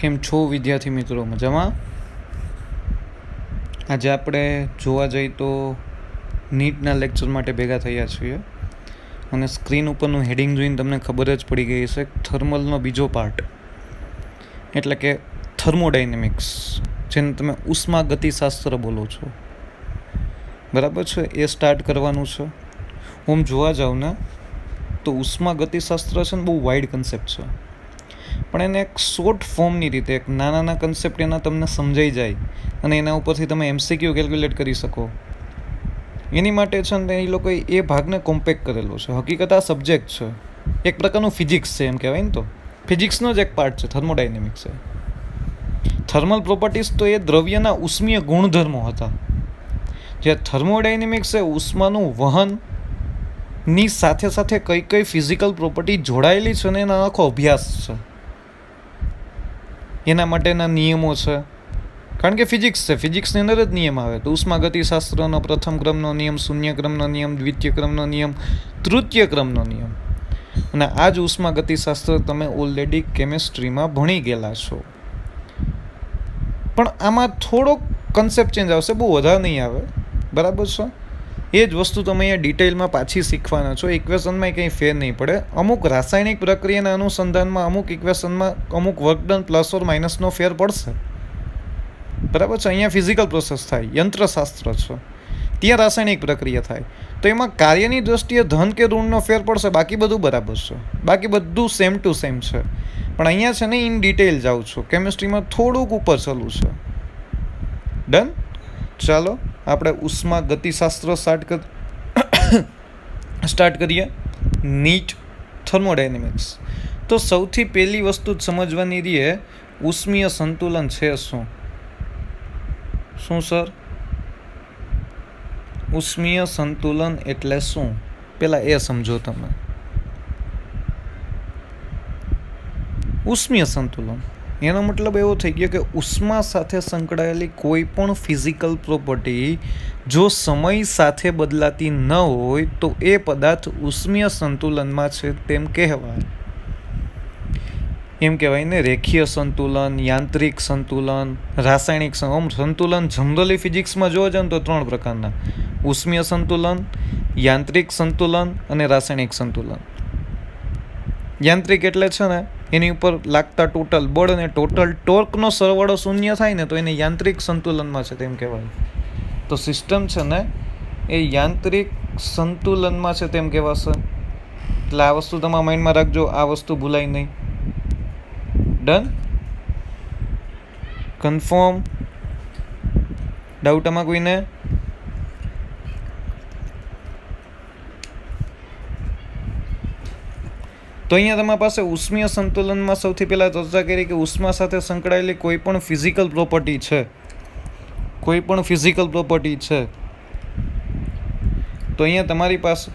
કેમ છો વિદ્યાર્થી મિત્રો? મજામાં? આજે આપણે જોવા જઈએ તો નીટના લેક્ચર માટે ભેગા થયા છીએ અને સ્ક્રીન ઉપરનું હેડિંગ જોઈને તમને ખબર જ પડી ગઈ હશે, થર્મલનો બીજો પાર્ટ એટલે કે થર્મોડાયનેમિક્સ, જેને તમે ઉષ્માગતિશાસ્ત્ર બોલો છો, બરાબર છે? એ સ્ટાર્ટ કરવાનું છે. હું જોવા જાઉં ને તો ઉષ્માગતિશાસ્ત્ર છે ને બહુ વાઇડ કન્સેપ્ટ છે, પણ એને એક શોર્ટ ફોર્મની રીતે એક નાના કન્સેપ્ટ એના તમને સમજાઈ જાય અને એના ઉપરથી તમે MCQ કેલ્ક્યુલેટ કરી શકો, એની માટે છે ને એ લોકોએ એ ભાગને કોમ્પેક્ટ કરેલો છે. હકીકત આ સબ્જેક્ટ છે, એક પ્રકારનું ફિઝિક્સ છે એમ કહેવાય ને, તો ફિઝિક્સનો જ એક પાર્ટ છે થર્મોડાયનેમિક્સ. થર્મલ પ્રોપર્ટીઝ તો એ દ્રવ્યના ઉષ્મીય ગુણધર્મો હતા, જે થર્મોડાયનેમિક્સ એ ઉષ્માનું વહનની સાથે સાથે કઈ કઈ ફિઝિકલ પ્રોપર્ટી જોડાયેલી છે ને એના આખો અભ્યાસ છે. એના માટેના નિયમો છે, કારણ કે ફિઝિક્સ છે, ફિઝિક્સની અંદર જ નિયમ આવે. તો ઉષ્માગતિશાસ્ત્રનો પ્રથમ ક્રમનો નિયમ, શૂન્ય ક્રમનો નિયમ, દ્વિતીય ક્રમનો નિયમ, તૃતીય ક્રમનો નિયમ, અને આ જ ઉષ્માગતિશાસ્ત્ર તમે ઓલરેડી કેમેસ્ટ્રીમાં ભણી ગયેલા છો. પણ આમાં થોડોક કન્સેપ્ટ ચેન્જ આવશે, બહુ વધારે નહીં આવે, બરાબર છે? એ જ વસ્તુ તમે અહીંયા ડિટેલમાં પાછી શીખવાના છો. ઇક્વેશનમાં કંઈ ફેર નહીં પડે. અમુક રાસાયણિક પ્રક્રિયાના અનુસંધાનમાં અમુક ઇક્વેશનમાં અમુક વર્કડન પ્લસ ઓર માઇનસનો ફેર પડશે, બરાબર છે? અહીંયા ફિઝિકલ પ્રોસેસ થાય, યંત્રશાસ્ત્ર છે, ત્યાં રાસાયણિક પ્રક્રિયા થાય, તો એમાં કાર્યની દ્રષ્ટિએ ધન કે ઋણનો ફેર પડશે, બાકી બધું બરાબર છે, બાકી બધું સેમ ટુ સેમ છે. પણ અહીંયા છે ને ઇન ડિટેલ જાઉં છું, કેમિસ્ટ્રીમાં થોડુંક ઉપર ચાલુ છે. ડન? ચાલો આપણે ઉષ્માગતિશાસ્ત્ર સ્ટાર્ટ કરીએ. NEET thermodynamics. તો સૌથી પહેલી વસ્તુ સમજવાની રહે, ઉષ્મીય સંતુલન છે શું? શું સર? ઉષ્મીય સંતુલન એટલે શું? પહેલા એ સમજો તમે. ઉષ્મીય સંતુલન એનો મતલબ એવો થઈ ગયો કે ઉષ્મા સાથે સંકળાયેલી કોઈ પણ ફિઝિકલ પ્રોપર્ટી જો સમય સાથે બદલાતી ન હોય તો એ પદાર્થ ઉષ્મીય સંતુલનમાં છે તેમ કહેવાય. એમ કહેવાય ને, રેખીય સંતુલન, યાંત્રિક સંતુલન, રાસાયણિક સંતુલન. જનરલી ફિઝિક્સમાં જોવા જાય ને તો 3 પ્રકારના: ઉષ્મીય સંતુલન, યાંત્રિક સંતુલન અને રાસાયણિક સંતુલન. યાંત્રિક એટલે છે ને એની ઉપર લાગતા ટોટલ બળ અને ટોટલ ટોર્કનો સરવાળો શૂન્ય થાય ને તો એને યાંત્રિક સંતુલનમાં છે તેમ કહેવાય. તો સિસ્ટમ છે ને એ યાંત્રિક સંતુલનમાં છે તેમ કહેવાશે. એટલે આ વસ્તુ તમારા માઇન્ડમાં રાખજો, આ વસ્તુ ભૂલાય નહીં. ડન? કન્ફર્મ? ડાઉટ આમાં કોઈને? તો અહીંયા તમારી પાસે ઉષ્મીય સંતુલનમાં સૌથી પહેલાં ચર્ચા કરી કે ઉષ્મા સાથે સંકળાયેલી કોઈ પણ ફિઝિકલ પ્રોપર્ટી છે, કોઈ પણ ફિઝિકલ પ્રોપર્ટી છે. તો અહીંયા તમારી પાસે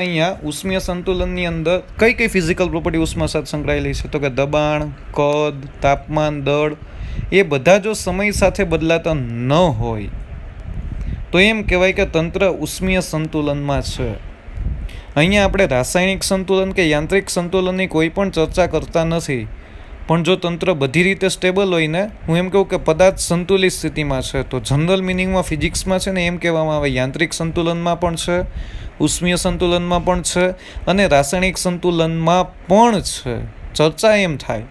અહીંયા ઉષ્મીય સંતુલનની અંદર કઈ કઈ ફિઝિકલ પ્રોપર્ટી ઉષ્મા સાથે સંકળાયેલી છે? તો કે દબાણ, કદ, તાપમાન, દળ, એ બધા જો સમય સાથે બદલાતા ન હોય તો એમ કહેવાય કે તંત્ર ઉષ્મીય સંતુલનમાં છે. અહીંયા આપણે રાસાયણિક સંતુલન કે યાંત્રિક સંતુલનની કોઈ પણ ચર્ચા કરતા નથી, પણ જો તંત્ર બધી રીતે સ્ટેબલ હોય ને, હું એમ કહું કે પદાર્થ સંતુલિત સ્થિતિમાં છે, તો જનરલ મિનિંગમાં ફિઝિક્સમાં છે ને એમ કહેવામાં આવે યાંત્રિક સંતુલનમાં પણ છે, ઉષ્મીય સંતુલનમાં પણ છે અને રાસાયણિક સંતુલનમાં પણ છે. ચર્ચા એમ થાય,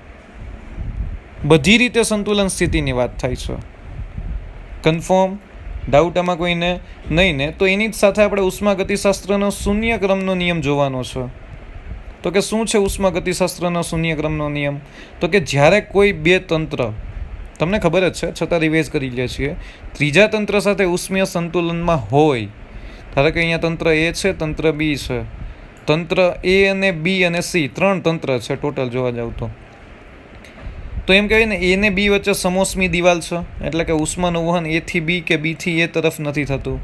બધી રીતે સંતુલન સ્થિતિની વાત થાય છે. કન્ફર્મ? ડાઉટ આમાં કોઈને નહીં ને? તો એની જ સાથે આપણે ઉષ્માગતિશાસ્ત્રનો શૂન્ય ક્રમનો નિયમ જોવાનો છે. તો કે શું છે ઉષ્માગતિશાસ્ત્રનો શૂન્ય ક્રમનો નિયમ? તો કે જ્યારે કોઈ બે તંત્ર, તમને ખબર જ છે છતાં રિવાઇઝ કરી લે છીએ, ત્રીજા તંત્ર સાથે ઉષ્મીય સંતુલનમાં હોય, ધારો કે અહીંયા તંત્ર એ છે, તંત્ર બી છે, તંત્ર એ અને બી અને સી 3 તંત્ર છે ટોટલ જોવા જાવ તો એમ કહેવાય ને એ ને બી વચ્ચે સમોષ્મી દિવાલ છે, એટલે કે ઉષ્માનું વહન એ થી બી કે બી થી એ તરફ નથી થતું.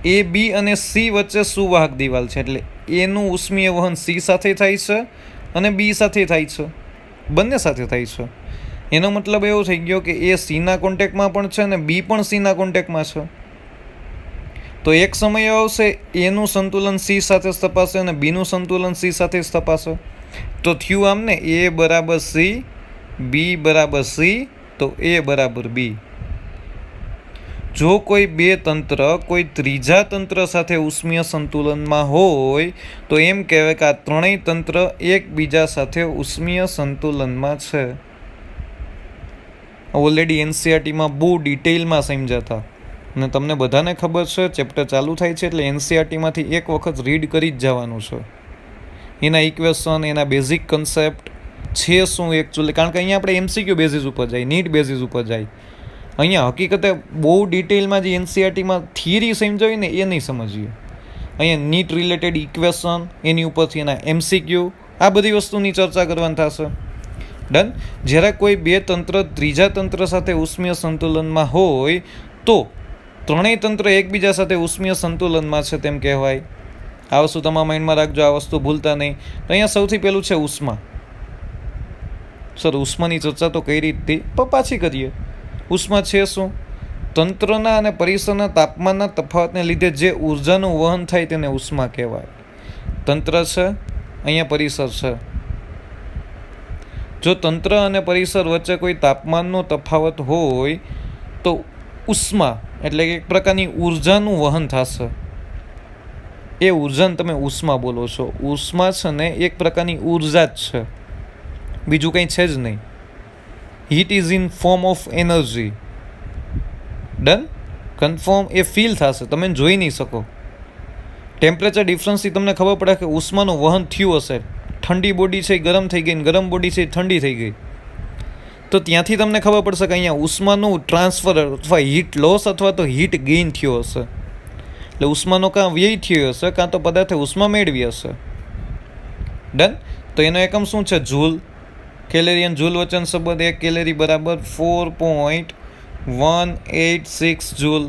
એ બી અને સી વચ્ચે સુવાહક દિવાલ છે, એટલે એનું ઉષ્મીય વહન સી સાથે થાય છે અને બી સાથે થાય છે, બંને સાથે થાય છે. એનો મતલબ એવો થઈ ગયો કે એ સીના કોન્ટેક્ટમાં પણ છે અને બી પણ સીના કોન્ટેક્ટમાં છે. તો એક સમય આવશે એનું સંતુલન સી સાથે જ તપાશે અને બીનું સંતુલન સી સાથે જ તપાશે. તો થયું આમ ને, એ બરાબર સી, બી બરાબર સી, તો એ બરાબર બી. જો કોઈ બે તંત્ર કોઈ ત્રીજા તંત્ર સાથે ઉષ્મીય સંતુલનમાં હોય તો એમ કહેવાય કે આ ત્રણેય તંત્ર એકબીજા સાથે ઉષ્મીય સંતુલનમાં છે. ઓલરેડી એનસીઆરટીમાં બહુ ડિટેલમાં સમજ્યા હતા અને તમને બધાને ખબર છે ચેપ્ટર ચાલુ થાય છે એટલે એનસીઆરટીમાંથી એક વખત રીડ કરી જ જવાનું છે. એના ઇક્વેશન, એના બેઝિક કન્સેપ્ટ છે શું એકચ્યુઅલી, કારણ કે અહીંયા આપણે એમસીક્યુ બેઝિસ ઉપર જાય, નીટ બેઝિસ ઉપર જાય. અહીંયા હકીકતે બહુ ડિટેલમાં જે એનસીઆરટીમાં થિયરી સમજાવી ને એ નહીં સમજીએ. અહીંયા નીટ રિલેટેડ ઇક્વેશન, એની ઉપરથી એના એમસીક્યુ, આ બધી વસ્તુની ચર્ચા કરવાની થશે. ડન. જ્યારે કોઈ બે તંત્ર ત્રીજા તંત્ર સાથે ઉષ્મીય સંતુલનમાં હોય તો ત્રણેય તંત્ર એકબીજા સાથે ઉષ્મીય સંતુલનમાં છે તેમ કહેવાય. આ વસ્તુ તમારા માઇન્ડમાં રાખજો, આ વસ્તુ ભૂલતા નહીં. તો અહીંયા સૌથી પહેલું છે ઉષ્મા. સર ઉષ્માની ચર્ચા તો કઈ રીતથી, પણ પાછી કરીએ. ઉષ્મા છે શું? તંત્રના અને પરિસરના તાપમાનના તફાવતને લીધે જે ઉર્જાનું વહન થાય તેને ઉષ્મા કહેવાય. તંત્ર છે, અહીંયા પરિસર છે. જો તંત્ર અને પરિસર વચ્ચે કોઈ તાપમાનનો તફાવત હોય તો ઉષ્મા એટલે કે એક પ્રકારની ઉર્જાનું વહન થશે. એ ઉર્જાને તમે ઉષ્મા બોલો છો. ઉષ્મા છે ને એક પ્રકારની ઉર્જા જ છે, બીજું કંઈ છે જ નહીં. Heat is in form of energy. Done. Confirm. A feel થશે, તમે જોઈ નહીં શકો. ટેમ્પરેચર ડિફરન્સથી તમને ખબર પડે કે ઉષ્માનું વહન થયું હશે. ઠંડી બોડી છે ગરમ થઈ ગઈ, ગરમ બોડી છે ઠંડી થઈ ગઈ. તો ત્યાંથી તમને ખબર પડશે કે અહીંયા ઉષ્માનું ટ્રાન્સફર અથવા હીટ લોસ અથવા તો હીટ ગેઇન થયો હશે. એટલે ઉષ્માનો કાં વ્યય થયો હશે કાં તો પદાર્થે ઉષ્મા મેળવી હશે. ડન. તો એનો એકમ શું છે? જૂલ. કેલેરી અને જૂલ વચ્ચેનો સંબંધ 1 કેલેરી બરાબર 4.186 જૂલ.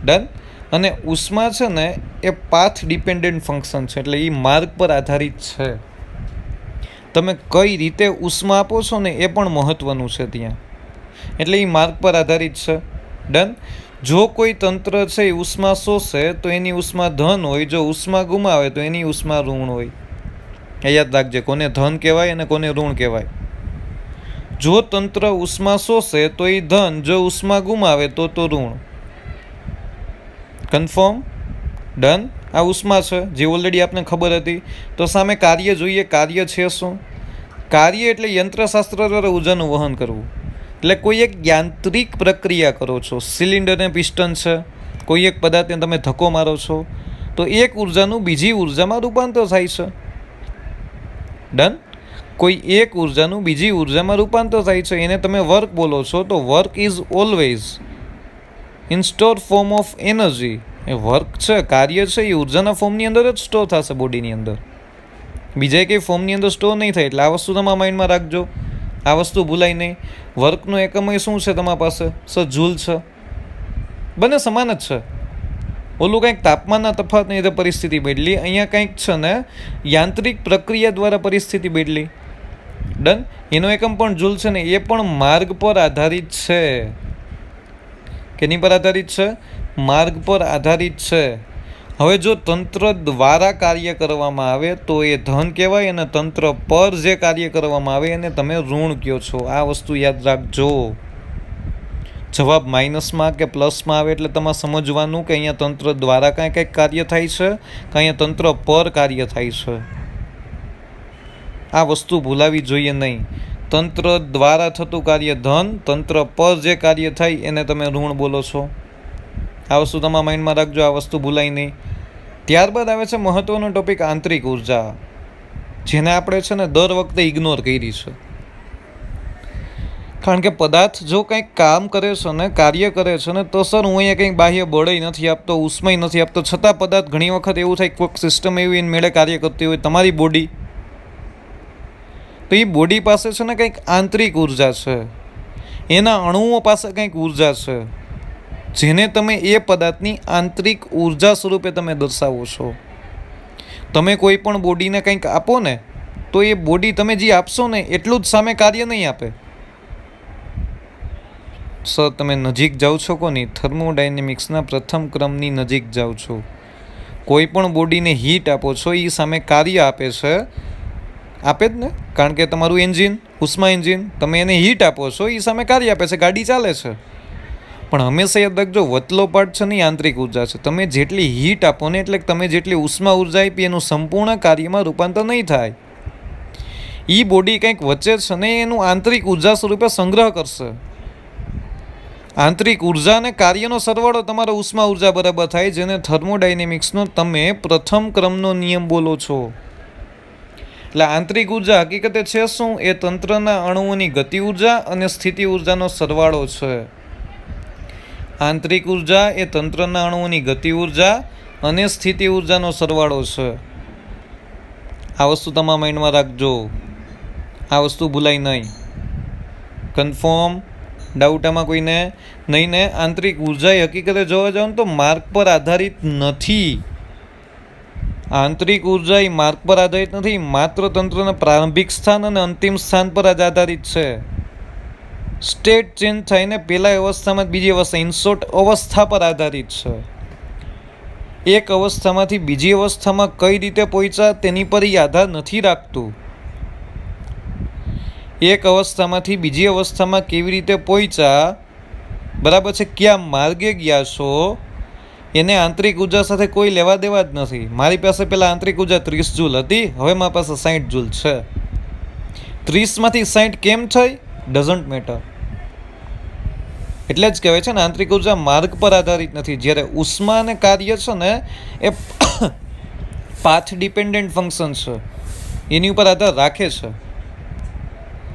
ડન. અને ઉષ્મા છે ને એ પાથ ડિપેન્ડન્ટ ફંક્શન છે, એટલે એ માર્ગ પર આધારિત છે. તમે કઈ રીતે ઉષ્મા આપો છો ને એ પણ મહત્વનું છે ત્યાં, એટલે એ માર્ગ પર આધારિત છે. ડન. જો કોઈ તંત્ર છે એ ઉષ્મા શોષે તો એની ઉષ્મા ધન હોય, જો ઉષ્મા ગુમાવે તો એની ઉષ્મા ઋણ હોય. એ યાદ રાખજે, કોને ધન કહેવાય અને કોને ઋણ કહેવાય. જો તંત્ર ઉષ્મા શોષે તો એ ધન, જો ઉષ્મા ગુમાવે તો ઋણ. કન્ફર્મ. ડન. આ ઉષ્મા છે જે ઓલરેડી આપને ખબર હતી. તો સામે કાર્ય જોઈએ. કાર્ય છે શું? કાર્ય એટલે યંત્રશાસ્ત્ર દ્વારા ઉર્જાનું વહન કરવું. એટલે કોઈ એક યાંત્રિક પ્રક્રિયા કરો છો. સિલિન્ડર ને પિસ્ટન છે, કોઈ એક પદાર્થને તમે ધક્કો મારો છો તો એક ઉર્જાનું બીજી ઉર્જામાં રૂપાંતર થાય છે. ડન. કોઈ એક ઉર્જાનું બીજી ઉર્જામાં રૂપાંતર થાય છે, એને તમે વર્ક બોલો છો. તો work is always in store form of energy. A work છે, કાર્ય છે, એ ઉર્જાના ફોર્મની અંદર જ સ્ટોર થશે બોડીની અંદર, બીજા કંઈ ફોર્મની અંદર સ્ટોર નહીં થાય. એટલે આ વસ્તુ તમારા માઇન્ડમાં રાખજો, આ વસ્તુ ભૂલાય નહીં. વર્કનો એકમ શું છે તમારા પાસે? સર જૂલ છે. બંને સમાન જ છે. ઓલું કંઈક તાપમાનના તફાવતને લીધે પરિસ્થિતિ બદલી, અહીંયા કંઈક છે ને યાંત્રિક પ્રક્રિયા દ્વારા પરિસ્થિતિ બદલી. ડન. એનો એકમ પણ જૂલ છે ને એ પણ માર્ગ પર આધારિત છે. કેની પર આધારિત છે? માર્ગ પર આધારિત છે. હવે જો તંત્ર દ્વારા કાર્ય કરવામાં આવે તો એ ધન કહેવાય, અને તંત્ર પર જે કાર્ય કરવામાં આવે એને તમે ઋણ કહો છો. આ વસ્તુ યાદ રાખજો. જવાબ માઇનસમાં કે પ્લસમાં આવે એટલે તમારે સમજવાનું કે અહીંયા તંત્ર દ્વારા કંઈક કાર્ય થાય છે કે અહીંયા તંત્ર પર કાર્ય થાય છે. આ વસ્તુ ભૂલાવી જોઈએ નહીં. તંત્ર દ્વારા થતું કાર્ય ધન, તંત્ર પર જે કાર્ય થાય એને તમે ઋણ બોલો છો. આ વસ્તુ તમારા માઇન્ડમાં રાખજો, આ વસ્તુ ભૂલાય નહીં. ત્યારબાદ આવે છે મહત્વનો ટોપિક આંતરિક ઉર્જા, જેને આપણે છે ને દર વખતે ઇગ્નોર કરી છે. કારણ કે પદાર્થ જો કંઈક કામ કરે છે ને કાર્ય કરે છે ને તો સર હું અહીંયા કંઈક બાહ્ય બળય નથી આપતો, ઉષ્મય નથી આપતો, છતાં પદાર્થ ઘણી વખત એવું થાય કોઈક સિસ્ટમ એવી મેળે કાર્ય કરતી હોય, તમારી બોડી, તો એ બોડી પાસે છે ને કંઈક આંતરિક ઉર્જા છે, એના અણુઓ પાસે કંઈક ઉર્જા છે, જેને તમે એ પદાર્થની આંતરિક ઉર્જા સ્વરૂપે તમે દર્શાવો છો. તમે કોઈ પણ બોડીને કંઈક આપો ને તો એ બોડી તમે જે આપશો ને એટલું જ સામે કાર્ય નહીં આપે. સર તમે નજીક જાઓ છો કોની? થર્મોડાયનેમિક્સના પ્રથમ ક્રમની નજીક જાઓ છો. કોઈ પણ બોડીને હીટ આપો છો એ સામે કાર્ય આપે છે, આપે જ ને, કારણ કે તમારું એન્જિન, ઉષ્મા એન્જિન, તમે એને હીટ આપો છો, એ સામે કાર્ય આપે છે, ગાડી ચાલે છે. પણ હંમેશા યાદ રાખજો, વતલો પાર્ટ છે ને એ આંતરિક ઉર્જા છે. તમે જેટલી હીટ આપો ને, એટલે તમે જેટલી ઉષ્મા ઉર્જા આપી એનું સંપૂર્ણ કાર્યમાં રૂપાંતર નહીં થાય. એ બોડી કંઈક વચ્ચે છે ને એનું આંતરિક ઉર્જા સ્વરૂપે સંગ્રહ કરશે. આંતરિક ઉર્જા અને કાર્યનો સરવાળો તમારો ઉષ્મા ઉર્જા બરાબર થાય, જેને થર્મોડાયનેમિક્સનો તમે પ્રથમ ક્રમનો નિયમ બોલો છો. એટલે આંતરિક ઉર્જા હકીકતે છે શું? એ તંત્રના અણુઓની ગતિ ઉર્જા અને સ્થિતિ ઉર્જાનો સરવાળો છે. આંતરિક ઉર્જા એ તંત્રના અણુઓની ગતિ ઉર્જા અને સ્થિતિ ઉર્જાનો સરવાળો છે. આ વસ્તુ તમારા માઇન્ડમાં રાખજો, આ વસ્તુ ભૂલાય નહીં. કન્ફર્મ? ડાઉટ આમાં કોઈને નહીં ને? આંતરિક ઉર્જા એ હકીકતે જોવા જાવ તો માર્ગ પર આધારિત નથી. આંતરિક ઉર્જા એ માર્ગ પર આધારિત નથી, માત્ર તંત્રના પ્રારંભિક સ્થાન અને અંતિમ સ્થાન પર જ આધારિત છે. સ્ટેટ ચેન્જ થઈને પહેલા અવસ્થામાં બીજી અવસ્થા, ઇનશોર્ટ અવસ્થા પર આધારિત છે. એક અવસ્થામાંથી બીજી અવસ્થામાં કઈ રીતે પહોંચ્યા તેની પર એ આધાર નથી રાખતું. એક અવસ્થામાંથી બીજી અવસ્થામાં કેવી રીતે પહોંચ્યા, બરાબર છે, કયા માર્ગે ગયા છો, એને આંતરિક ઉર્જા સાથે કોઈ લેવા દેવા જ નથી. મારી પાસે પહેલાં આંતરિક ઉર્જા 30 જૂલ હતી, હવે મારી પાસે 60 જૂલ છે. 30માંથી 60 કેમ થઈ? Doesn't matter. એટલે જ કહેવાય છે ને આંતરિક ઉર્જા માર્ગ પર આધારિત નથી. જ્યારે ઉષ્મા અને કાર્ય છે ને એ પાથ ડિપેન્ડન્ટ ફંક્શન છે, એની ઉપર આધાર રાખે છે.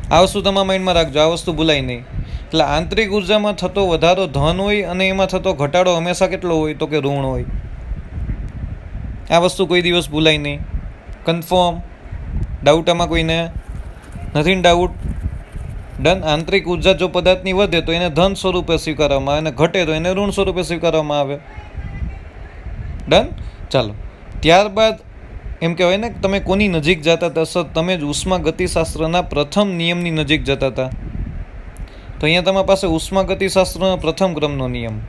આ વસ્તુ તમારા માઇન્ડમાં રાખજો, આ વસ્તુ ભૂલાય નહીં. એટલે આંતરિક ઉર્જામાં થતો વધારો ધન હોય અને એમાં થતો ઘટાડો હંમેશા કેટલો હોય? તો કે ઋણ હોય. આ વસ્તુ કોઈ દિવસ ભૂલાય નહીં. કન્ફર્મ? ડાઉટ આમાં કોઈને નથી? ડાઉટ? ડન. આંતરિક ઉર્જા જો પદાર્થની વધે તો એને ધન સ્વરૂપે સ્વીકારવામાં આવે અને ઘટે તો એને ઋણ સ્વરૂપે સ્વીકારવામાં આવે. ડન. ચાલો, ત્યારબાદ એમ કહેવાય ને, તમે કોની નજીક જતા હતા? સર, તમે જ ઉષ્મા ગતિશાસ્ત્રના પ્રથમ નિયમની નજીક જતા હતા. તો અહીંયા તમારી પાસે ઉષ્મા ગતિશાસ્ત્રનો પ્રથમ ક્રમનો નિયમ.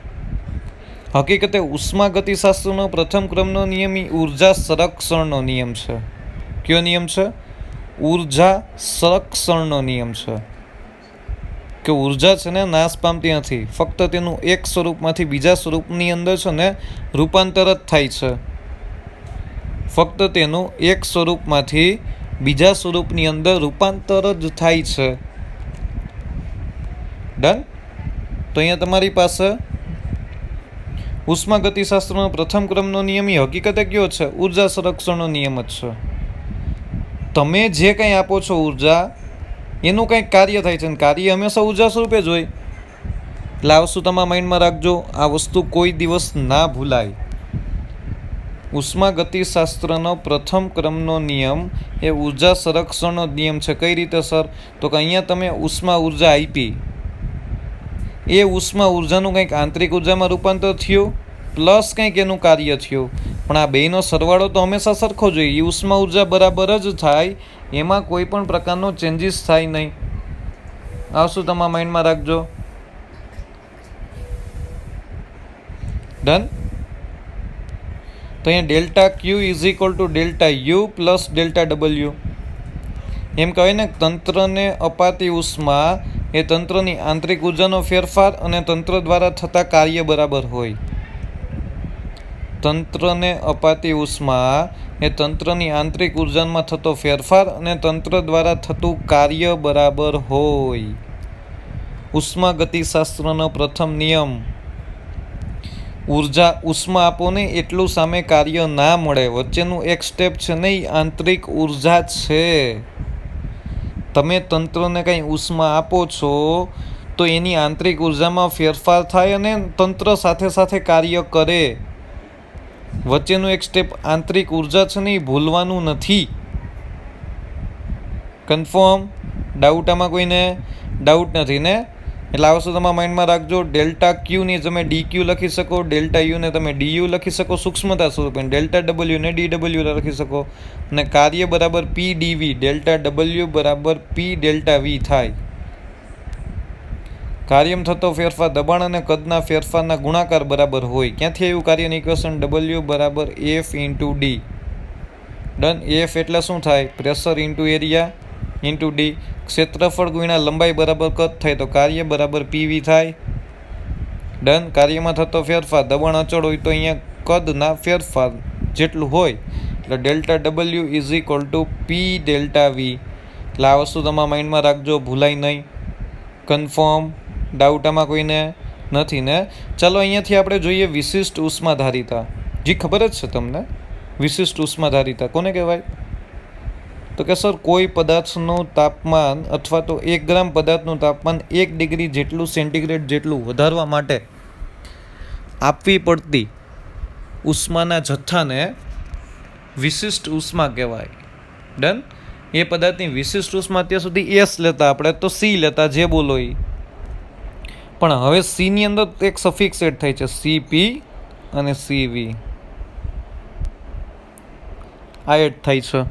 હકીકતે ઉષ્મા ગતિશાસ્ત્રનો પ્રથમ ક્રમનો નિયમ એ ઉર્જા સંરક્ષણનો નિયમ છે. કયો નિયમ છે? ઉર્જા સંરક્ષણનો નિયમ છે. કે ઉર્જા છે ને નાશ પામતી નથી, ફક્ત તેનું એક સ્વરૂપમાંથી બીજા સ્વરૂપની અંદર છે ને રૂપાંતર જ થાય છે. ફક્ત તેનું એક સ્વરૂપમાંથી બીજા સ્વરૂપની અંદર રૂપાંતર જ થાય છે. ડન. તો અહીંયા તમારી પાસે ઉષ્મા ગતિશાસ્ત્રનો પ્રથમ ક્રમનો નિયમ એ હકીકતે કયો છે? ઉર્જા સંરક્ષણનો નિયમ જ છે. તમે જે કંઈ આપો છો ઉર્જા, એનું કંઈક કાર્ય થાય છે, અને કાર્ય હંમેશા ઉર્જા સ્વરૂપે જ હોય. એટલે આ વસ્તુ તમારા માઇન્ડમાં રાખજો, આ વસ્તુ કોઈ દિવસ ના ભૂલાય. ઉષ્મા ગતિશાસ્ત્રનો પ્રથમ ક્રમનો નિયમ એ ઉર્જા સંરક્ષણનો નિયમ છે. કઈ રીતે સર? તો કે અહીંયા તમે ઉષ્મા ઉર્જા આપી, એ ઉષ્મા ઉર્જાનું કંઈક આંતરિક ઉર્જામાં રૂપાંતર થયું, પ્લસ કંઈક એનું કાર્ય થયું. પણ આ બેયનો સરવાળો તો હંમેશા સરખો જોઈએ. એ ઉષ્મા ઉર્જા બરાબર જ થાય, એમાં કોઈ પણ પ્રકારનો ચેન્જીસ થાય નહીં. આ શું તમારા માઇન્ડમાં રાખજો. ડન. તો અહીંયા delta Q is equal to delta U plus delta W. એમ કહેવાય ને, તંત્રને અપાતી ઉષ્મા એ તંત્રની આંતરિક ઉર્જાનો ફેરફાર અને તંત્ર દ્વારા થતા કાર્ય બરાબર હોય. તંત્રને અપાતી ઉષ્મા એ તંત્રની આંતરિક ઉર્જામાં થતો ફેરફાર અને તંત્ર દ્વારા થતું કાર્ય બરાબર હોય. ઉષ્મા ગતિશાસ્ત્રનો પ્રથમ નિયમ. ઉષ્મા આપો ને એટલું સામે કાર્ય ના મળે. વચ્ચેનું એક સ્ટેપ છે ને એ આંતરિક ઉર્જા છે. તમે તંત્રને કંઈ ઉષ્મા આપો છો તો એની આંતરિક ઉર્જામાં ફેરફાર થાય અને તંત્ર સાથે સાથે કાર્ય કરે. વચ્ચેનું એક સ્ટેપ આંતરિક ઉર્જા છે ને એ ભૂલવાનું નથી. કન્ફર્મ? ડાઉટ આમાં કોઈને? ડાઉટ નથી ને? એટલે આ વસ્તુ તમારા માઇન્ડમાં રાખજો. ડેલ્ટા ક્યુની તમે ડીક્યુ લખી શકો, ડેલ્ટા યુને તમે ડીયુ લખી શકો સૂક્ષ્મતા સ્વરૂપે, ડેલ્ટા ડબલ્યુને ડીડબલ્યુ લખી શકો, અને કાર્ય બરાબર પી ડીવી, ડેલ્ટા ડબલ્યુ બરાબર પી ડેલ્ટા વી થાય. કાર્યમાં થતો ફેરફાર દબાણ અને કદના ફેરફારના ગુણાકાર બરાબર હોય. ક્યાંથી આવ્યું કાર્યની ઇક્વેશન? ડબલ્યુ બરાબર F into D. Done. F એટલે શું થાય? Pressure into area into D. ક્ષેત્રફળ ગુણ્યા લંબાઈ બરાબર કદ થાય તો કાર્ય બરાબર પીવી થાય. ડન. કાર્યમાં થતો ફેરફાર દબાણ અચળ હોય તો અહીંયા કદના ફેરફાર જેટલું હોય એટલે delta W is equal to P delta V. એટલે આ વસ્તુ તમારા માઇન્ડમાં રાખજો, ભૂલાય નહીં. કન્ફર્મ? ડાઉટ આમાં કોઈને નથી ને? ચાલો અહીંયાથી આપણે જોઈએ વિશિષ્ટ ઉષ્માધારિતા. જી ખબર જ છે તમને, વિશિષ્ટ ઉષ્માધારિતા કોને કહેવાય? તો કે સર કોઈ પદાર્થનું તાપમાન અથવા તો 1 ગ્રામ પદાર્થનું તાપમાન 1 ડિગ્રી જેટલું સેન્ટીગ્રેડ જેટલું વધારવા માટે આપવી પડતી ઉષ્માના જથ્થાને વિશિષ્ટ ઉષ્મા કહેવાય. ડન. એ પદાર્થની વિશિષ્ટ ઉષ્મા અત્યાર સુધી એસ લેતા, આપણે તો સી લેતા, જે બોલો એ. પણ હવે સીની અંદર એક સફિક્સ એડ થાય છે, સીપી અને સીવી આ એડ થાય છે.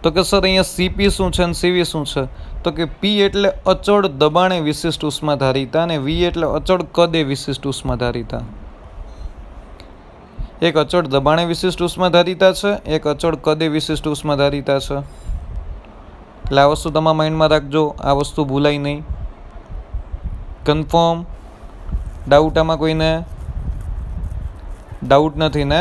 તો કે સર અહીંયા સીપી શું છે અને સીવી શું છે? તો કે પી એટલે અચળ દબાણે વિશિષ્ટ ઉષ્માધારિતા અને વી એટલે અચળ કદે વિશિષ્ટ ઉષ્માધારિતા. એક અચળ દબાણે વિશિષ્ટ ઉષ્માધારિતા છે, એક અચળ કદે વિશિષ્ટ ઉષ્માધારિતા છે. એટલે આ વસ્તુ તમારા માઇન્ડમાં રાખજો, આ વસ્તુ ભૂલાય નહીં. કન્ફર્મ? ડાઉટ આમાં કોઈને? ડાઉટ નથી ને?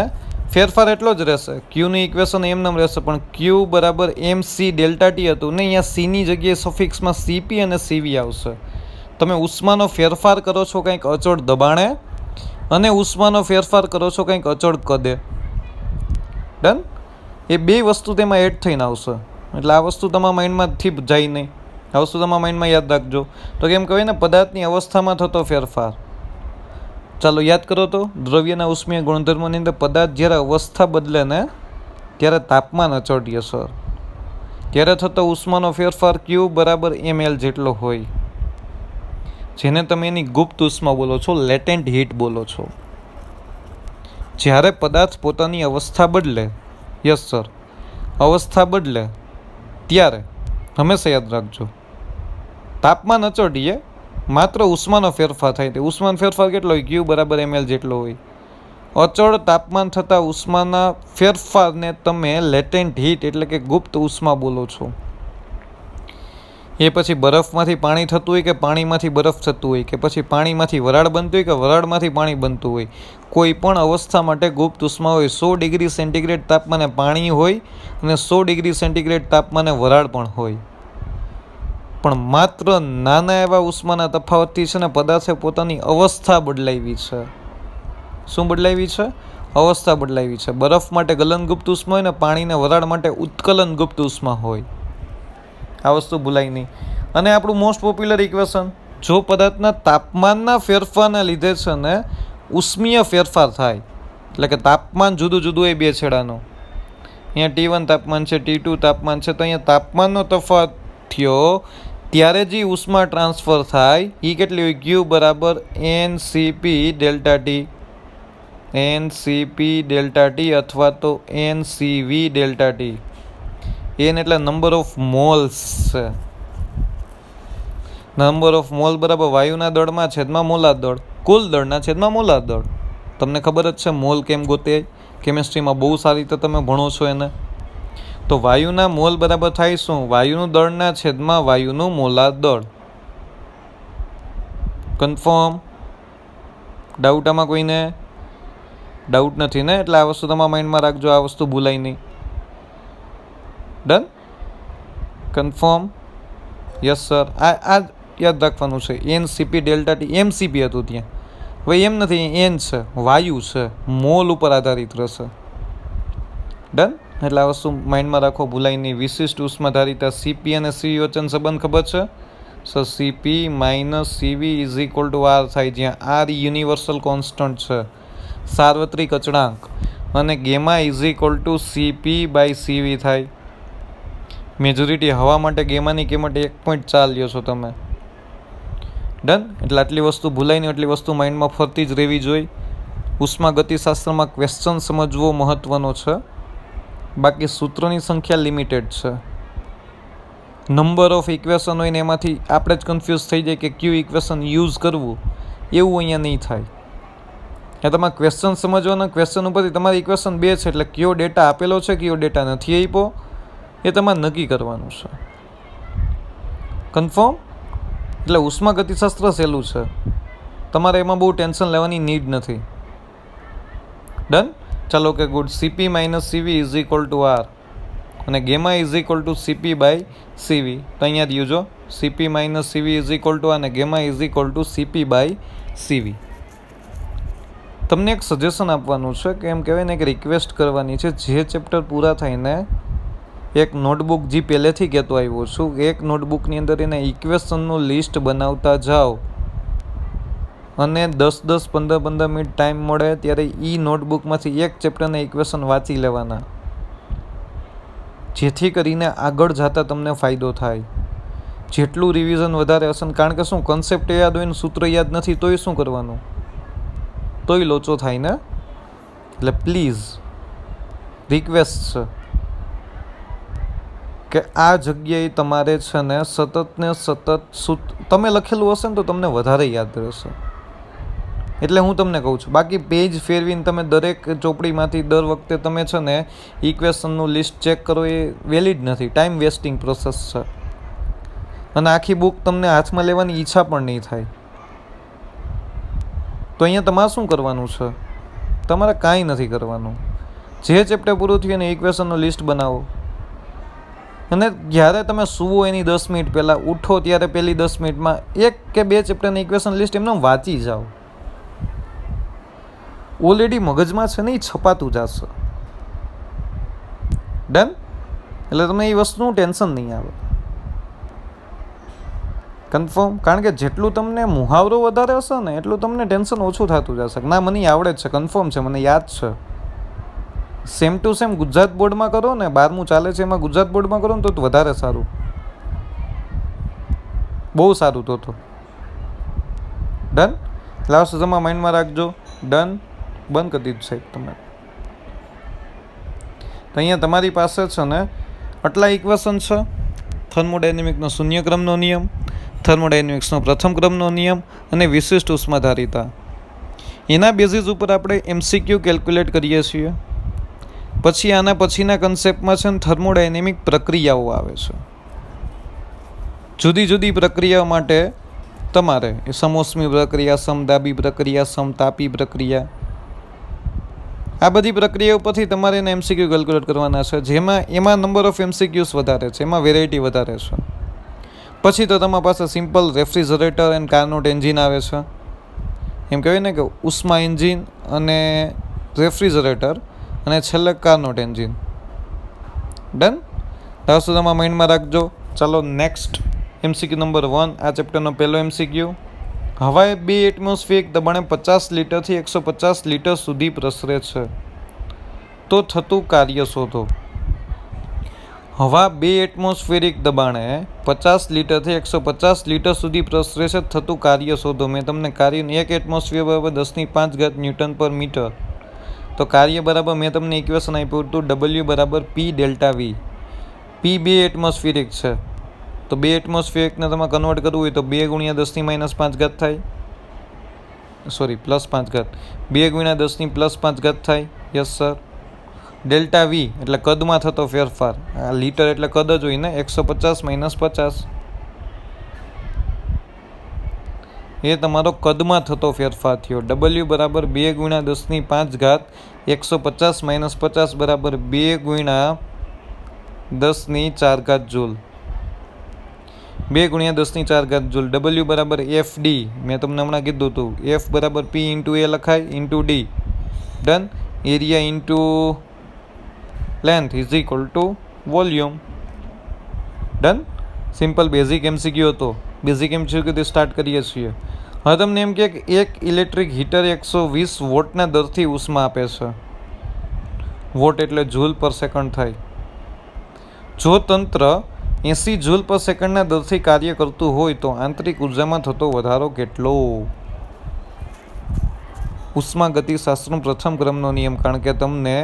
ફેરફાર એટલો જ રહેશે, ક્યુની ઇક્વેશન એમનેમ રહેશે, પણ ક્યુ બરાબર એમ સી ડેલ્ટા ટી હતું ને, અહીંયા સીની જગ્યાએ સફિક્સમાં સીપી અને સીવી આવશે. તમે ઉષ્માનો ફેરફાર કરો છો કંઈક અચળ દબાણે અને ઉષ્માનો ફેરફાર કરો છો કંઈક અચળ કદે. ડન. એ બે વસ્તુ તેમાં એડ થઈને આવશે. એટલે આ વસ્તુ તમારા માઇન્ડમાંથી જાય નહીં, આ વસ્તુ તમારા માઇન્ડમાં યાદ રાખજો. તો કેમ કહેવાય ને, પદાર્થની અવસ્થામાં થતો ફેરફાર. ચાલો યાદ કરો તો, દ્રવ્યના ઉષ્મીય ગુણધર્મોની અંદર પદાર્થ જ્યારે અવસ્થા બદલે ને ત્યારે તાપમાન અચળ રહે સર. ત્યારે થતો ઉષ્માનો ફેરફાર ક્યુ બરાબર ml જેટલો હોય, જેને તમે એની ગુપ્ત ઉષ્મા બોલો છો, લેટેન્ટ હીટ બોલો છો. જ્યારે પદાર્થ પોતાની અવસ્થા બદલે, યસ સર, અવસ્થા બદલે ત્યારે હંમેશા યાદ રાખજો તાપમાન અચળ રહે, માત્ર ઉષ્માનો ફેરફાર થાય. તે ઉષ્માનો ફેરફાર કેટલો હોય? ક્યુ બરાબર ml જેટલો હોય. અચળ તાપમાન થતા ઉષ્માના ફેરફારને તમે લેટેન્ટ હીટ એટલે કે ગુપ્ત ઉષ્મા બોલો છો. એ પછી બરફમાંથી પાણી થતું હોય કે પાણીમાંથી બરફ થતું હોય, કે પછી પાણીમાંથી વરાળ બનતું હોય કે વરાળમાંથી પાણી બનતું હોય, કોઈ પણ અવસ્થા માટે ગુપ્ત ઉષ્મા હોય. 100 ડિગ્રી સેન્ટીગ્રેડ તાપમાને પાણી હોય અને 100 ડિગ્રી સેન્ટીગ્રેડ તાપમાને વરાળ પણ હોય. પણ માત્ર નાના એવા ઉષ્માના તફાવતથી છે ને પદાર્થે પોતાની અવસ્થા બદલાવી છે. શું બદલાવી છે? અવસ્થા બદલાવી છે. બરફ માટે ગલન ગુપ્ત ઉષ્મા હોય ને પાણીને વરાળ માટે ઉત્કલન ગુપ્ત ઉષ્મા હોય. આ વસ્તુ ભૂલાય નહીં. અને આપણું મોસ્ટ પોપ્યુલર ઇક્વેશન, જો પદાર્થના તાપમાનના ફેરફારના લીધે છે ને ઉષ્મીય ફેરફાર થાય, એટલે કે તાપમાન જુદું જુદું હોય બે છેડાનું, અહીંયા T1 તાપમાન છે, T2 તાપમાન છે, તો અહીંયા તાપમાનનો તફાવત થયો ત્યારે જે ઉષ્મા ટ્રાન્સફર થાય એ કેટલી હોય? ક્યુ બરાબર NCP delta T, NCP delta T અથવા તો NCV ડેલ્ટા ટી. એન એટલે નંબર ઓફ મોલ્સ છે. નંબર ઓફ મોલ બરાબર વાયુના દળમાં છેદમાં મોલાર દળ, કુલ દળના છેદમાં મોલાર દળ. તમને ખબર જ છે મોલ કેમ ગોતે, કેમિસ્ટ્રીમાં બહુ સારી રીતે તમે ભણો છો એને. તો વાયુના મોલ બરાબર થાય શું? વાયુનું દળના છેદમાં વાયુનું મોલાર દળ. કન્ફર્મ? ડાઉટ આમાં કોઈને? ડાઉટ નથી ને? એટલે આ વસ્તુ તમારા માઇન્ડમાં રાખજો, આ વસ્તુ ભૂલાય નહીં. ડન? કન્ફર્મ? Yes sir. આ યાદ રાખવાનું છે. NCP ડેલ્ટા ટી, MCP હતું ત્યાં, હવે એમ નથી, એન છે, વાયુ છે, મોલ ઉપર આધારિત રહેશે. ડન? એટલે આ વસ્તુ માઇન્ડમાં રાખો, ભૂલાય નહીં. વિશિષ્ટ ઉષ્માધારિતા CP અને CV વચ્ચેનો સંબંધ ખબર છે sir? CP minus CV is equal to R થાય, જ્યાં R યુનિવર્સલ કોન્સ્ટન્ટ છે, સાર્વત્રિક અચળાંક, અને gamma is equal to CP by CV થાય. મેજોરિટી હવા માટે ગેમાની કિંમત 1.4 લ્યો છો તમે. ડન? એટલે આટલી વસ્તુ ભૂલાય નહીં, એટલી વસ્તુ માઇન્ડમાં ફરતી જ રહેવી જોઈએ. ઉષ્મા ગતિશાસ્ત્રમાં ક્વેશ્ચન સમજવો મહત્ત્વનો છે, બાકી સૂત્રોની સંખ્યા લિમિટેડ છે. નંબર ઓફ ઇક્વેશન હોય ને એમાંથી આપણે જ કન્ફ્યુઝ થઈ જાય કે કયું ઇક્વેશન યુઝ કરવું, એવું અહીંયા નહીં થાય. એ તમારે ક્વેશ્ચન સમજવાના, ક્વેશ્ચન ઉપરથી તમારી ઇક્વેશન 2 છે એટલે કયો ડેટા આપેલો છે કયો ડેટા નથી આપ્યો એ તમારે નક્કી કરવાનું છે. કન્ફર્મ? એટલે ઉષ્માગતિશાસ્ત્ર સહેલું છે, તમારે એમાં બહુ ટેન્શન લેવાની નીડ નથી. ડન? ચાલો કે good. CP minus CV is equal to R અને gamma is equal to CP by CV. તો અહીંયા જ યુઝો CP minus CV is equal to અને gamma is equal to CP by CV. તમને એક સજેશન આપવાનું છે કે એમ કહેવાય ને એક રિક્વેસ્ટ કરવાની છે, જે ચેપ્ટર પૂરા થઈને એક નોટબુક જે પહેલેથી કહેતો આવ્યો છું, એક નોટબુકની અંદર એને ઇક્વેશનનું લિસ્ટ બનાવતા જાઓ અને 10-10, 15-15 મિનિટ ટાઈમ મળે ત્યારે એ નોટબુકમાંથી એક ચેપ્ટરના ઇક્વેશન વાંચી લેવાના, જેથી કરીને આગળ જતાં તમને ફાયદો થાય. જેટલું રિવિઝન વધારે હશે, કારણ કે શું કન્સેપ્ટ યાદ હોય ને સૂત્ર યાદ નથી તોય શું કરવાનું, તોય લોચો થાય ને. એટલે પ્લીઝ રિક્વેસ્ટ છે કે આ જગ્યાએ તમારે છે ને સતત ને સતત તમે લખેલું હશે ને તો તમને વધારે યાદ રહેશે. એટલે હું તમને કહું છું, બાકી પેજ ફેરવીને તમે દરેક ચોપડીમાંથી દર વખતે તમે છે ને ઇક્વેશનનું લિસ્ટ ચેક કરો એ વેલિડ નથી, ટાઈમ વેસ્ટિંગ પ્રોસેસ છે અને આખી બુક તમને હાથમાં લેવાની ઈચ્છા પણ નહીં થાય. તો અહીંયા તમારે શું કરવાનું છે? તમારે કાંઈ નથી કરવાનું. જે ચેપ્ટર પૂરું થયું એને ઇક્વેશનનું લિસ્ટ બનાવો અને જ્યારે તમે સૂવો એની 10 મિનિટ પહેલાં ઉઠો ત્યારે પહેલી 10 મિનિટમાં 1 કે 2 ચેપ્ટરની ઇક્વેશન લિસ્ટ એમને વાંચી જાઓ. ઓલરેડી મગજમાં છે ને એ છપાતું જશે. ડન? એટલે તમને એ વસ્તુનું ટેન્શન નહીં આવે. કન્ફર્મ? કારણ કે જેટલું તમને મુહાવરો વધારે હશે ને એટલું તમને ટેન્શન ઓછું થતું જશે. ના, મને આવડે જ છે, કન્ફર્મ છે, મને યાદ છે. સેમ ટુ સેમ ગુજરાત બોર્ડમાં કરો ને, 12મું ચાલે છે એમાં ગુજરાત બોર્ડમાં કરો ને તો વધારે સારું, બહુ સારું. તો ડન? લાસ્ટ તમારા માઇન્ડમાં રાખજો. ડન? બંધ કરી દીધું સાહેબ તમે. તો અહીંયા તમારી પાસે છે ને આટલા ઇક્વેશન છે. થર્મોડાયનેમિકનો શૂન્ય ક્રમનો નિયમ, થર્મોડાયનેમિક્સનો પ્રથમ ક્રમનો નિયમ અને વિશિષ્ટ ઉષ્માધારિતા. એના બેઝિસ ઉપર આપણે MCQ કેલ્ક્યુલેટ કરીએ છીએ. પછી આના પછીના કન્સેપ્ટમાં છે ને થર્મોડાયનેમિક પ્રક્રિયાઓ આવે છે. જુદી જુદી પ્રક્રિયાઓ માટે તમારે સમોષ્મી પ્રક્રિયા, સમદાબી પ્રક્રિયા, સમતાપી પ્રક્રિયા, આ બધી પ્રક્રિયાઓ પરથી તમારે એને MCQ કેલ્ક્યુલેટ કરવાના છે, જેમાં એમાં નંબર ઓફ MCQs વધારે છે, એમાં વેરાયટી વધારે છે. પછી તો તમારી પાસે simple refrigerator and Carnot engine આવે છે. એમ કહેવાય ને કે ઉષ્મા એન્જિન અને રેફ્રિજરેટર અને છેલ્લે કાર્નોટ એન્જિન. ડન? ત્યાં સુધી તમારા માઇન્ડમાં રાખજો. ચાલો નેક્સ્ટ MCQ નંબર 1, આ ચેપ્ટરનો પહેલો MCQ. હવા 2 એટમોસ્ફિયરિક દબાણે 50 લીટરથી 150 લીટર સુધી પ્રસરે છે, તો થતું કાર્ય શોધો. હવા 2 એટમોસ્ફિયરિક દબાણે 50 લીટરથી 150 લીટર સુધી પ્રસરે છે, થતું કાર્ય શોધો. મેં તમને કાર્યનું 1 એટમોસ્ફિયર બરાબર 10⁵ ન્યૂટન પર મીટર. તો કાર્ય બરાબર મેં તમને ઇક્વેશન આપ્યું હતું W બરાબર P delta V. P 2 atmospheric છે, તો 2 એટમોસ્ફિયરિકને તમારે કન્વર્ટ કરવું હોય તો 2 × 10⁻5 થાય, સોરી +5, 2 × 10⁻5 થાય. Yes sir. ડેલ્ટા V એટલે કદમાં થતો ફેરફાર. આ લીટર એટલે કદ જ હોય ને, 150 - 50 એ તમારો કદમાં થતો ફેરફાર થયો. W બરાબર 2 × 10⁵ 150 - 50 બરાબર 2 × 10⁴ જૂલ. 2 × 10⁴ જૂલ. W બરાબર FD, મેં તમને હમણાં કીધું હતું, F બરાબર P × A લખાય × D. Done? Area into length is equal two volume. Done? Simple basic MCQ હતો. બેઝિક MCQ સ્ટાર્ટ કરીએ છીએ. હવે તમને એમ કે એક ઇલેક્ટ્રિક હીટર 120 વોટના દરથી ઉષ્મા આપે છે. વોટ એટલે જૂલ પર સેકન્ડ થાય. જો તંત્ર 80 જૂલ પર સેકન્ડના દરથી કાર્ય કરતું હોય તો આંતરિક ઉર્જામાં થતો વધારો કેટલો? ઉષ્મા ગતિશાસ્ત્રનો પ્રથમ ક્રમનો નિયમ, કારણ કે તમને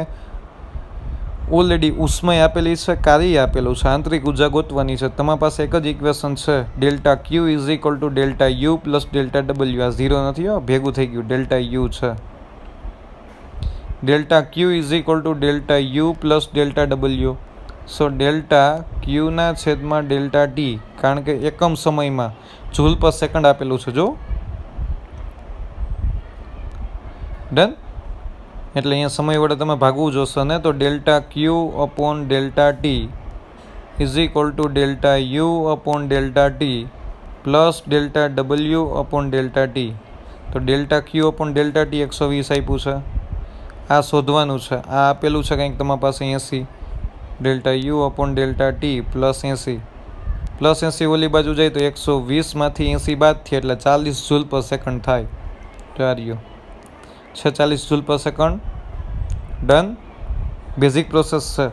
ઓલરેડી ઉષ્મા આપેલી છે, કાર્ય આપેલું છે, આંતરિક ઉર્જા ગોતવાની છે. તમારી પાસે એક જ ઇક્વેશન છે, delta Q is equal to delta U plus delta W. આ 0 નથી, ભેગું થઈ ગયું, ડેલ્ટા U છે. Delta Q is equal to delta U plus delta W. So delta ક્યુના છેદમાં ડેલ્ટા ટી, કારણ કે એકમ સમયમાં જૂલ પર સેકન્ડ આપેલું છે જો. ડન. એટલે અહીંયા સમય વડે તમે ભાગવું જોશો ને, તો delta Q upon delta T is equal to delta U upon delta T plus delta W upon delta T. તો delta Q upon delta T 120 આપ્યું છે, આ શોધવાનું છે. આ આપેલું છે કંઈક તમારી પાસે 80. Delta U upon delta T plus 80, plus 80 ઓલી બાજુ જાય તો 120માંથી 80 બાદ થયા એટલે 40 જૂલ પર સેકન્ડ થાય. ચાર્યો 46 જૂલ પર સેકન્ડ. ડન. બેઝિક પ્રોસેસ છે.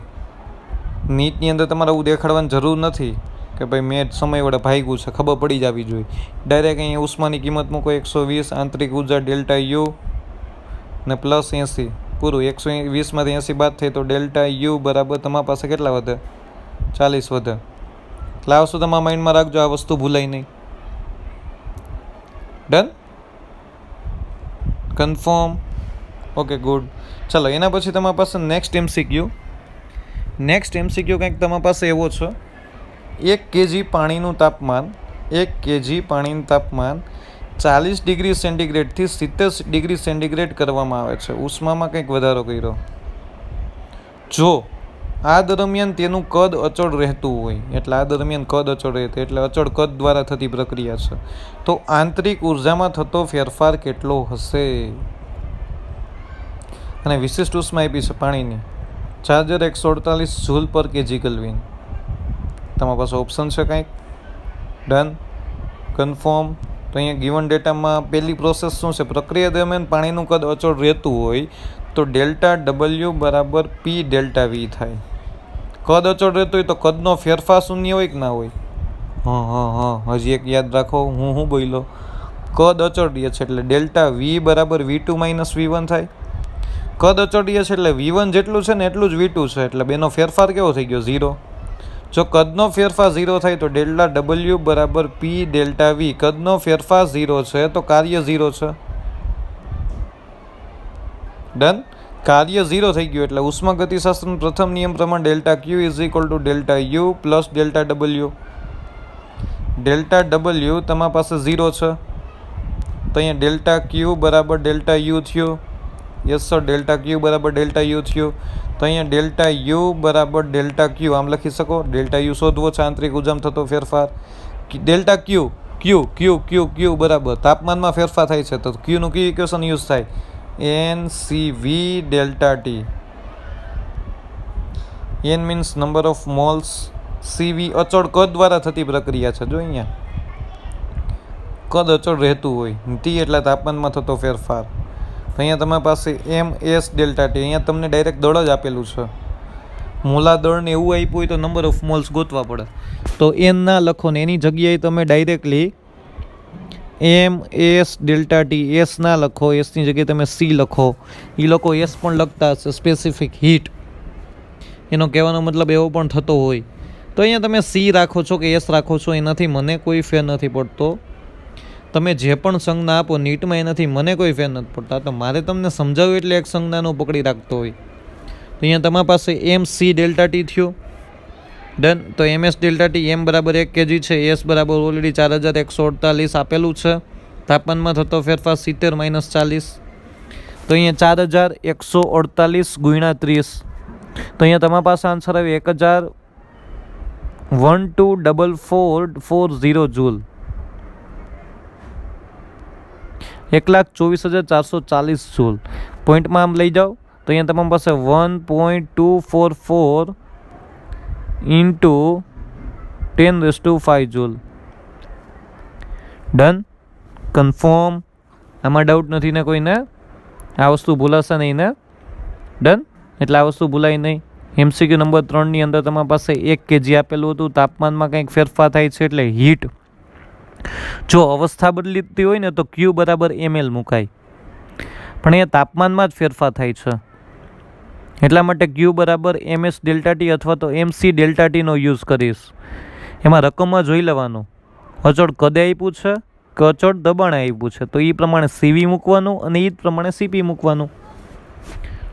નીટની અંદર તમારે એવું દેખાડવાની જરૂર નથી કે ભાઈ મેં સમય વડે ભાગ્યું છે, ખબર પડી જવી જોઈએ. ડાયરેક્ટ અહીંયા ઉષ્માની કિંમત મૂકો 120, આંતરિક ઉર્જા ડેલ્ટા યુ ને પ્લસ 80, પૂરું. 120માંથી 80 બાદ થઈ તો ડેલ્ટા યુ બરાબર તમારા પાસે કેટલા વધે? 40 વધે. એટલે આ વસ્તુ તમારા માઇન્ડમાં રાખજો, આ વસ્તુ ભૂલાય નહીં. ડન. કન્ફર્મ. Okay good. ચાલો એના પછી તમારી પાસે નેક્સ્ટ MCQ. નેક્સ્ટ MCQ કંઈક તમારી પાસે એવો છે, 1 kg પાણીનું તાપમાન 40 ડિગ્રી સેન્ટીગ્રેડથી 70 ડિગ્રી સેન્ટીગ્રેડ કરવામાં આવે છે. ઉષ્મામાં કંઈક વધારો કર્યો. જો આ દરમિયાન તેનું કદ અચળ રહેતું હોય, એટલે આ દરમિયાન કદ અચળ રહેતું એટલે અચળ કદ દ્વારા થતી પ્રક્રિયા છે, તો આંતરિક ઉર્જામાં થતો ફેરફાર કેટલો હશે? અને વિશિષ્ટ ઉષ્મા આપી છે પાણીની, ચાર્જર 148 જૂલ પર કેજી કેલ્વિન. તમારી પાસે ઓપ્શન છે કંઈક? ડન. કન્ફર્મ. તો અહીંયા ગિવન ડેટામાં પહેલી પ્રોસેસ શું છે? પ્રક્રિયા દરમિયાન પાણીનું કદ અચળ રહેતું હોય તો ડેલ્ટા ડબલ્યુ બરાબર પી ડેલ્ટા વી થાય. કદ અચળ રહેતું હોય તો કદનો ફેરફાર શૂન્ય હોય કે ના હોય? હજી એક યાદ રાખો, હું બોલ્યો, કદ અચળ રહે છે એટલે ડેલ્ટા વી બરાબર V2 માઇનસ V1 થાય. કદ અચળ રહે છે એટલે V1 જેટલું છે ને એટલું જ V2 છે, એટલે બેનો ફેરફાર કેવો થઈ ગયો? 0. જો કદનો ફેરફાર 0 થાય તો ડેલ્ટા ડબલ્યુ બરાબર પી ડેલ્ટા વી. કદનો ફેરફાર 0 છે તો કાર્ય 0 છે. ડન. કાર્ય 0 થઈ ગયું એટલે ઉષ્માગતિશાસ્ત્રનો પ્રથમ નિયમ પ્રમાણે delta Q is equal to delta U plus delta W. Delta W તમારી પાસે 0 છે તો અહીંયા ડેલ્ટા ક્યુ બરાબર ડેલ્ટા યુ થયું. યસ સર, ડેલ્ટા ક્યુ બરાબર ડેલ્ટા યુ થયું. તો અહીંયા ડેલ્ટા યુ બરાબર ડેલ્ટા ક્યુ આમ લખી શકો. ડેલ્ટા યુ શોધવો છે, આંતરિક ઉર્જામાં થતો ફેરફાર. ડેલ્ટા ક્યુ ક્યુ ક્યુ ક્યુ ક્યુ બરાબર તાપમાનમાં ફેરફાર થાય છે તો ક્યુનું કયું ઇક્વેશન યુઝ થાય? NCV delta T. N means number of moles, CV અચળ કદ દ્વારા થતી પ્રક્રિયા છે. જો અહીંયા કદ અચળ રહેતું હોય, T એટલે તાપમાનમાં થતો ફેરફાર. તો અહીંયા તમારી પાસે MS ડેલ્ટા ટી. અહીંયા તમને ડાયરેક્ટ દળ જ આપેલું છે. મોલા દળને એવું આપ્યું હોય તો નંબર ઓફ મોલ્સ ગોતવા પડે, તો N ના લખો ને એની જગ્યાએ તમે directly MS delta T S ના લખો, Sની જગ્યાએ તમે C લખો. એ લોકો S પણ લખતા હશે, સ્પેસિફિક હીટ. એનો કહેવાનો મતલબ એવો પણ થતો હોય. તો અહીંયા તમે C રાખો છો કે S રાખો છો એનાથી મને કોઈ ફેર નથી પડતો. તમે જે પણ સંજ્ઞા આપો નીટમાં એનાથી મને કોઈ ફેર નથી પડતા. તો મારે તમને સમજાવ્યું એટલે એક સંજ્ઞાનો પકડી રાખતો હોય. તો અહીંયા તમારી પાસે MC ડેલ્ટા ટી થયું. ડન. તો MS ડેલ્ટા ટી M બરાબર 1 kg છે, S બરાબર ઓલરેડી 4148 આપેલું છે. તાપમાનમાં થતો ફેરફાર 70 માઇનસ 40. તો અહીંયા 4148 ગુણ્યા 30. તો અહીંયા તમારી પાસે આન્સર આવે 10124440 જૂલ. 1,24,440 જૂલ. પોઈન્ટમાં આમ લઈ જાઓ તો અહીંયા તમારી પાસે 1.244 ઇન્ટુ 10⁵ જૂલ. ડન. કન્ફર્મ. આમાં ડાઉટ નથી ને કોઈને? આ વસ્તુ ભૂલાશે નહીં ને? ડન. એટલે આ વસ્તુ ભૂલાય નહીં. MCQ નંબર 3ની અંદર તમારી પાસે 1 kg આપેલું હતું. તાપમાનમાં કંઈક ફેરફાર થાય છે એટલે હીટ. જો અવસ્થા બદલીતી હોય ને તો Q બરાબર ml મુકાય, પણ અહીંયા તાપમાનમાં જ ફેરફાર થાય છે એટલા માટે Q બરાબર MS ડેલ્ટા ટી અથવા તો MC ડેલ્ટા ટીનો યુઝ કરીશ. એમાં રકમમાં જોઈ લેવાનું અચળ કદે આપ્યું છે કે અચળ દબાણે આપ્યું છે, તો એ પ્રમાણે CV મૂકવાનું અને એ જ પ્રમાણે CP મૂકવાનું.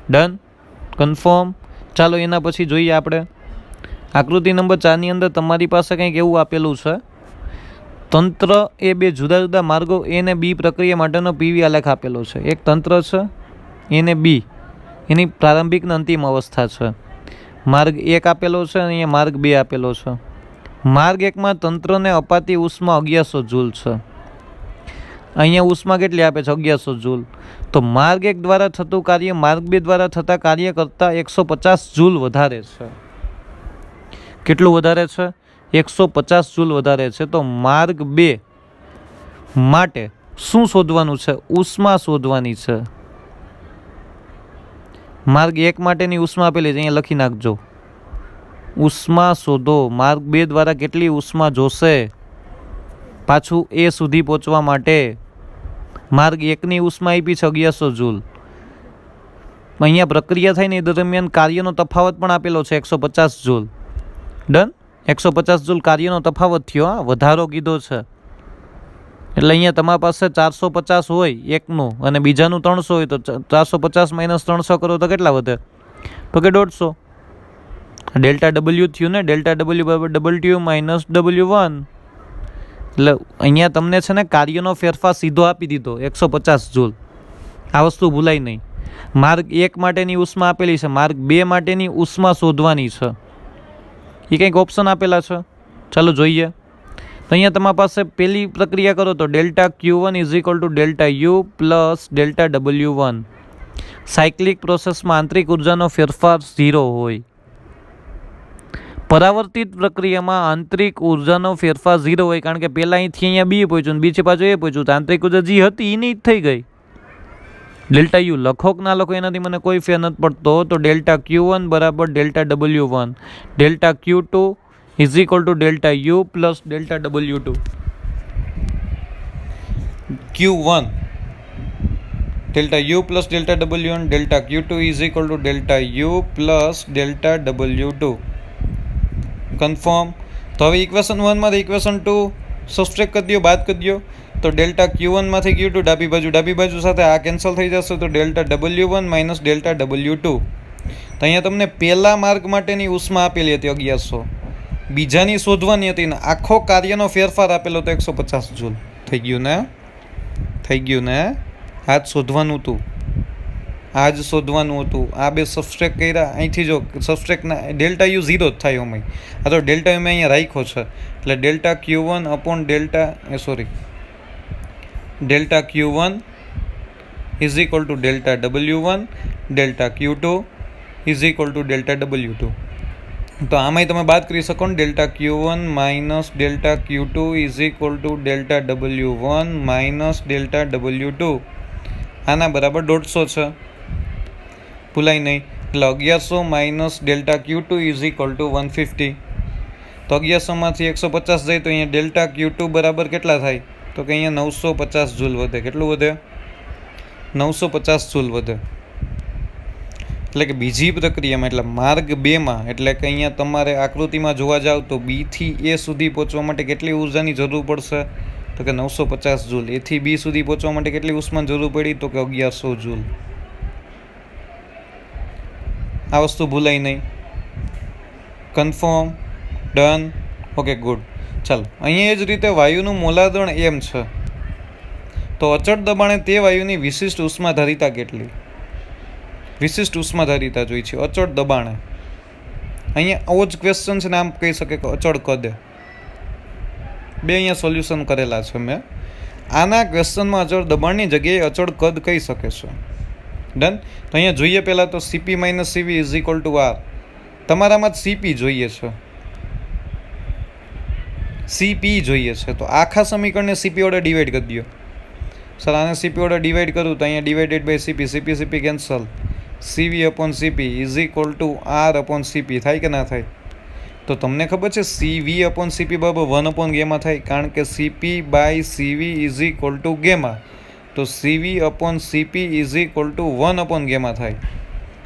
Done, confirm. ચાલો એના પછી જોઈએ આપણે આકૃતિ નંબર 4ની અંદર તમારી પાસે કંઈક એવું આપેલું છે, તંત્ર એ બે જુદા જુદા માર્ગો એ ને બી પ્રક્રિયા માટેનો પીવી આલેખ આપેલો છે. એક તંત્ર છે એ ને બી, એની પ્રારંભિક ને અંતિમ અવસ્થા છે. માર્ગ 1 આપેલો છે અને અહીંયા માર્ગ 2 આપેલો છે. માર્ગ 1માં તંત્રને અપાતી ઉષ્મા 1100 જૂલ છે. અહીંયા ઉષ્મા કેટલી આપે છે? 1100 જૂલ. તો માર્ગ 1 દ્વારા થતું કાર્ય માર્ગ 2 દ્વારા થતા કાર્ય કરતાં 150 જૂલ વધારે છે. કેટલું વધારે છે? 150 જૂલ વધારે છે. તો માર્ગ 2 માટે શું શોધવાનું છે? ઉષ્મા શોધવાની છે. માર્ગ 1 માટેની ઉષ્મા આપેલી છે, અહીંયા લખી નાખજો. ઉષ્મા શોધો. માર્ગ 2 દ્વારા કેટલી ઉષ્મા જોશે પાછું એ સુધી પહોંચવા માટે? માર્ગ 1ની ઉષ્મા આપી છે 1100 જૂલ. અહીંયા પ્રક્રિયા થાય ને એ દરમિયાન કાર્યનો તફાવત પણ આપેલો છે 150 જૂલ. ડન, 150 જૂલ કાર્યનો તફાવત થયો. હા, વધારો કીધો છે. એટલે અહીંયા તમારી પાસે 450 હોય એકનું અને બીજાનું 300 હોય, તો 450 માઇનસ 300 કરો તો કેટલા વધે? તો કે 150. ડેલ્ટા ડબલ્યુ થયું ને, ડેલ્ટા ડબલ્યુ બરાબર W માઇનસ W1. એટલે અહીંયા તમને છે ને કાર્યનો ફેરફાર સીધો આપી દીધો 150 જૂલ. આ વસ્તુ ભૂલાય નહીં. માર્ગ 1 માટેની ઉષ્મા આપેલી છે, માર્ગ 2 માટેની ઉષ્મા શોધવાની છે. એ કંઈક ઓપ્શન આપેલા છે, ચાલો જોઈએ. તો અહીંયા તમારી પાસે પહેલી પ્રક્રિયા કરો તો delta Q1 is equal to delta U plus delta W1. Cyclic પ્રોસેસમાં આંતરિક ઉર્જાનો ફેરફાર 0 હોય. પરાવર્તિત પ્રક્રિયામાં આંતરિક ઉર્જાનો ફેરફાર 0 હોય, કારણ કે પહેલાં અહીંથી અહીંયા બી પહોંચ્યું ને બીજી પાછું એ પહોંચ્યું, તો આંતરિક ઉર્જા જે હતી એની જ થઈ ગઈ. ડેલ્ટા યુ લખો કે ના લખો એનાથી મને કોઈ ફેર નથી પડતો. તો ડેલ્ટા Q1 બરાબર delta W1, delta Q2 is equal to delta U plus delta W2. Q1 delta U plus delta W1, delta Q2 is equal to delta U plus delta W2. Confirm. તો હવે equation 1 માંથી equation 2 સબસ્ટ્રેક્ટ કરી દો, બાદ કરી દો. તો delta Q1 માંથી Q2 ડાબી બાજુ સાથે આ કેન્સલ થઈ જશે. તો delta W1 minus delta W2. તો અહીંયા તમને પહેલા માર્ગ માટેની ઉષ્મા આપેલી હતી 1100, બીજાની શોધવાની હતી ને આખો કાર્યનો ફેરફાર આપેલો તો 150 જૂલ. થઈ ગયું ને? થઈ ગયું ને? આ જ શોધવાનું હતું, આ જ શોધવાનું હતું. આ બે સબસ્ટ્રેક્ટ કર્યા, અહીંથી જો સબસ્ટ્રેક્ટના ડેલ્ટા યુ 0 જ થાય અમે. આ તો ડેલ્ટા યુ મેં અહીંયા રાખ્યો છે, એટલે delta Q1 upon delta Q1 is equal to delta W1, delta Q2 is equal to delta W2. તો આમાંય તમે બાદ કરી શકો ને, delta Q1 minus delta Q2 is equal to delta W1 minus delta W2. આના બરાબર 150 છે, ભૂલાય નહીં. એટલે 1100 minus delta Q2 is equal two 150. તો 1100માંથી 150 જાય તો અહીંયા ડેલ્ટા Q2 બરાબર કેટલા થાય? તો કે અહીંયા 950 જૂલ વધે. કેટલું વધે? 950 જૂલ વધે. એટલે કે બીજી પ્રક્રિયામાં, એટલે માર્ગ 2માં, એટલે કે અહીંયા તમારે આકૃતિમાં જોવા જાવ તો બી થી એ સુધી પહોંચવા માટે કેટલી ઉર્જાની જરૂર પડશે? તો કે 950 જૂલ. એથી બી સુધી પહોંચવા માટે કેટલી ઉષ્માની જરૂર પડી? તો કે 1100 જૂલ. આ વસ્તુ ભૂલાય નહીં. Confirm, done, okay, good. ચાલો, અહીંયા એ જ રીતે વાયુનું મોલાદણ એમ છે, તો અચળ દબાણે તે વાયુની વિશિષ્ટ ઉષ્માધારિતા કેટલી? વિશિષ્ટ ઉષ્માધારિતા જોઈ છે અચળ દબાણે. અહીંયા આવો જ ક્વેશ્ચન છે ને, આમ કહી શકે કે અચળ કદે. બે અહીંયા સોલ્યુશન કરેલા છે મેં. આના ક્વેશ્ચનમાં અચળ દબાણની જગ્યાએ અચળ કદ કહી શકે છે. ડન. તો અહીંયા જોઈએ પહેલાં તો CP minus CV is equal to R. તમારામાં જ CP જોઈએ છે, CP જોઈએ છે. તો આખા સમીકરણને CP વડે ડિવાઈડ કરી દો. સર આને CP વડે ડિવાઈડ કરું તો અહીંયા divided by CP cancel. CV upon CP is equal to R upon CP થાય કે ના થાય? તો તમને ખબર છે CV અપોન CP બરાબર 1 અપોન ગેમા થાય, કારણ કે CP by CV is equal to gamma. તો CV upon CP is equal to 1 upon gamma થાય.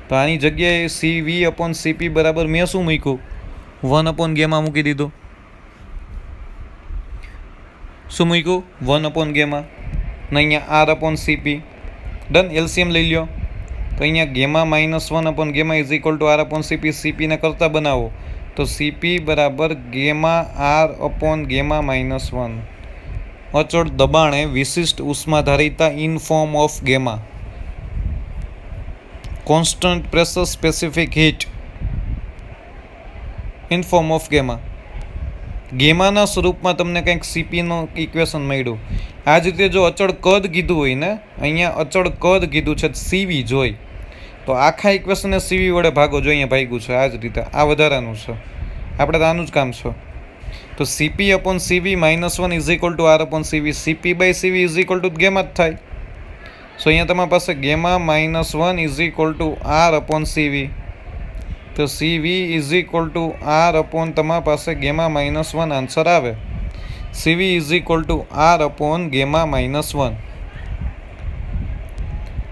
તો આની જગ્યાએ CV અપોન CP બરાબર મેં શું મૂક્યું? 1 અપોન ગેમા મૂકી દીધું. શું મૂક્યું? 1 અપોન ગેમા. ને અહીંયા R upon CP. Done. LCM લઈ લ્યો. તો તો અહીંયા gamma -1 upon gamma is equal to R upon CP. સીપીને કરતા બનાવો તો સીપી બરાબર ગેમા આર અપોન ગેમા -1. અચળ દબાણે વિશિષ્ટ ઉષ્માધારિતા in form of gamma. Constant pressure specific heat in form of gamma. ગેમાના સ્વરૂપમાં તમને કંઈક સીપીનું ઇક્વેશન મળ્યું. આ જ રીતે જો અચળ કદ કીધું હોય ને, અહીંયા અચળ કદ કીધું છે સીવી જોઈ, તો આખા ઇક્વેશનને સીવી વડે ભાગો. જો અહીંયા ભાગ્યું છે આ જ રીતે, આ વધારાનું છે, આપણે તો આનું જ કામ છે. તો CP upon CV -1 is equal to R upon CV. CP by CV is equal to gamma જ થાય. સો અહીંયા તમારી પાસે gamma -1 is equal to R upon CV. તો CV is equal to R upon તમારી પાસે ગેમા -1 આન્સર આવે. CV is equal to R upon gamma -1.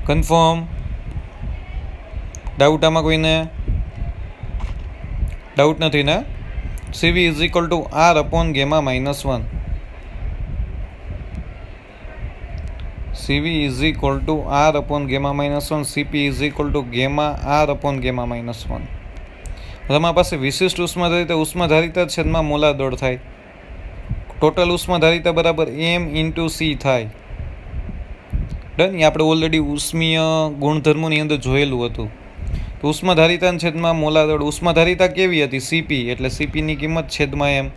Confirm? Doubt આમાં કોઈને? ડાઉટ નથી ને? CV is equal to R upon gamma -1. CV is equal to R upon gamma -1. CP is equal to gamma R upon gamma -1. તમારી પાસે વિશિષ્ટ ઉષ્માધારિતા છેદમાં molar દળ થાય. ટોટલ ઉષ્માધારિતા બરાબર એમ ઇન્ટુ સી થાય. ડન. એ આપણે ઓલરેડી ઉષ્મીય ગુણધર્મોની અંદર જોયેલું હતું. તો ઉષ્માધારિતા છેદમાં મોલાર દળ. ઉષ્માધારિતા કેવી હતી? સીપી, એટલે સીપીની કિંમત છેદમાં એમ,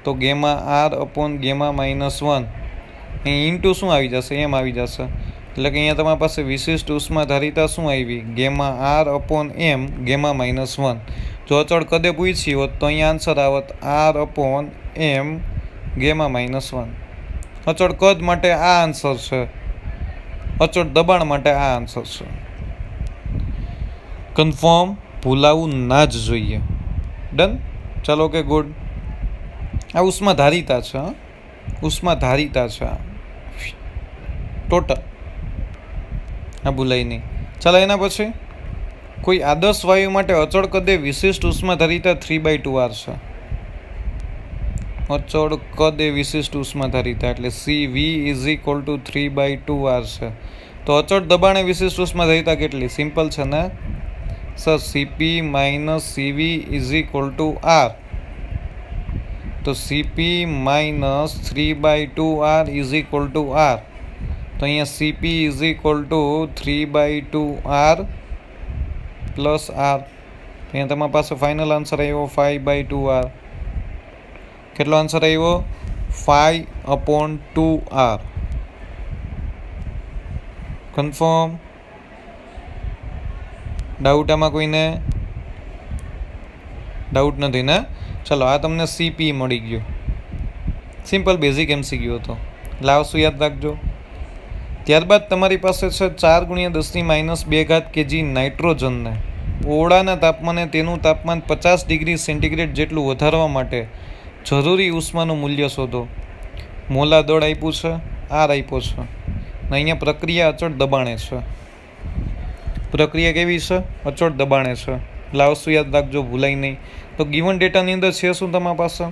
તો ગેમા આર અપોન ગેમા -1. અહીં ઇન્ટુ શું આવી જશે? એમ આવી જશે. એટલે કે અહીંયા તમારી પાસે વિશિષ્ટ ઉષ્માધારિતા શું આવી? ગેમા આર અપોન એમ ગેમા -1. જો અચળ કદે પૂછી હોત તો અહીંયા આન્સર આવત આર અપોન એમ ગેમા -1. અચળ કદ માટે આ આન્સર છે, અચળ દબાણ માટે આ આન્સર છે. કન્ફર્મ? ભૂલાવું ના જ જોઈએ. ડન. ચાલો કે ગુડ. આ ઉષ્માધારિતા છે, ઉષ્માધારિતા છે ટોટલ, આ ભૂલાય નહીં. ચાલો એના પછી કોઈ આદર્શ વાયુ માટે અચળ કદે વિશિષ્ટ ઉષ્માધારિતા 3/2R છે. અચળ કદે વિશિષ્ટ ઉષ્માધારિતા એટલે સીવી ઇઝ ઇક્વલ ટુ 3/2R છે. તો અચળ દબાણે વિશિષ્ટ ઉષ્માધારિતા કેટલી? સિમ્પલ છે ને sir, CP minus CV is equal to R. તો CP minus 3/2R is equal to R. તો અહીંયા CP is equal to 3/2R plus R. અહીંયા તમારી પાસે ફાઇનલ આન્સર આવ્યો 5/2R. કેટલો આન્સર આવ્યો? 5/2R. કન્ફર્મ? ડાઉટ આમાં કોઈને? ડાઉટ નથી ને? ચલો, આ તમને સીપી મળી ગયું. સિમ્પલ બેઝિક એમસીક્યુ હતો, લાવશું યાદ રાખજો. ત્યારબાદ તમારી પાસે છે 4 × 10⁻2 kg નાઇટ્રોજનને ઓરડાના તાપમાને તેનું તાપમાન 50 ડિગ્રી સેન્ટીગ્રેડ જેટલું વધારવા માટે જરૂરી ઉષ્માનું મૂલ્ય શોધો. મોલાર દળ આપ્યું છે, આર આપ્યો છે, ને અહીંયા પ્રક્રિયા અચળ દબાણે છે. પ્રક્રિયા કેવી છે? અચળ દબાણે છે. લાવશું યાદ રાખજો, ભૂલાય નહીં. તો ગિવન ડેટાની અંદર છે શું તમારી પાસે?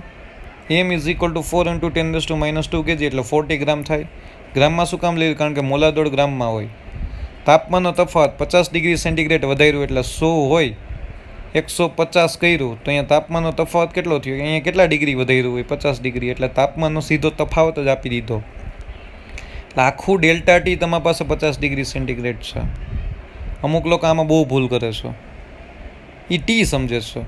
એમ ઇઝ ઇક્વલ ટુ 4 × 10⁻2 kg એટલે 40 ગ્રામ થાય. ગ્રામમાં શું કામ લેવું? કારણ કે મોલાર દળ ગ્રામમાં હોય. તાપમાનનો તફાવત 50 ડિગ્રી સેન્ટીગ્રેડ વધાર્યું એટલે 100 હોય, 150 કર્યું તો અહીંયા તાપમાનનો તફાવત કેટલો થયો? અહીંયા કેટલા ડિગ્રી વધાર્યું હોય? 50 ડિગ્રી, એટલે તાપમાનનો સીધો તફાવત જ આપી દીધો. એટલે આખું ડેલ્ટા ટી તમારી પાસે 50 ડિગ્રી સેન્ટીગ્રેડ છે. અમુક લોકો આમાં બહુ ભૂલ કરે છે, એ ટી સમજે છે,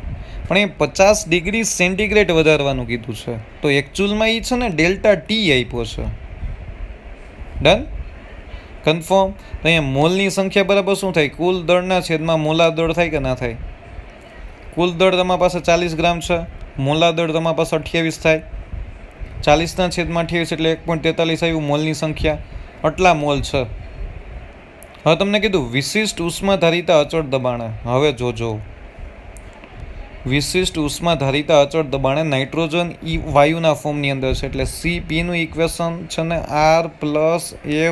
પણ એ 50 ડિગ્રી સેન્ટીગ્રેડ વધારવાનું કીધું છે. તો એકચ્યુઅલમાં એ છે ને ડેલ્ટા ટી આપ્યો છે. ડન. કન્ફર્મ? તો અહીંયા મોલની સંખ્યા બરાબર શું થાય? કુલ દળના છેદમાં મોલાર દળ થાય કે ના થાય? કુલ દળ તમારી પાસે 40 ગ્રામ છે, મોલાર દળ તમારી પાસે 28 થાય. 40ના છેદમાં 28 એટલે 1.43 આવ્યું મોલની સંખ્યા. આટલા મોલ છે. હવે તમને કીધું વિશિષ્ટ ઉષ્માધારિતા અચળ દબાણે. હવે જોજો, વિશિષ્ટ ઉષ્માધારિતા અચળ દબાણે નાઇટ્રોજન વાયુના ફોર્મની અંદર છે, એટલે સીપીનું ઇક્વેશન છે ને આર પ્લસ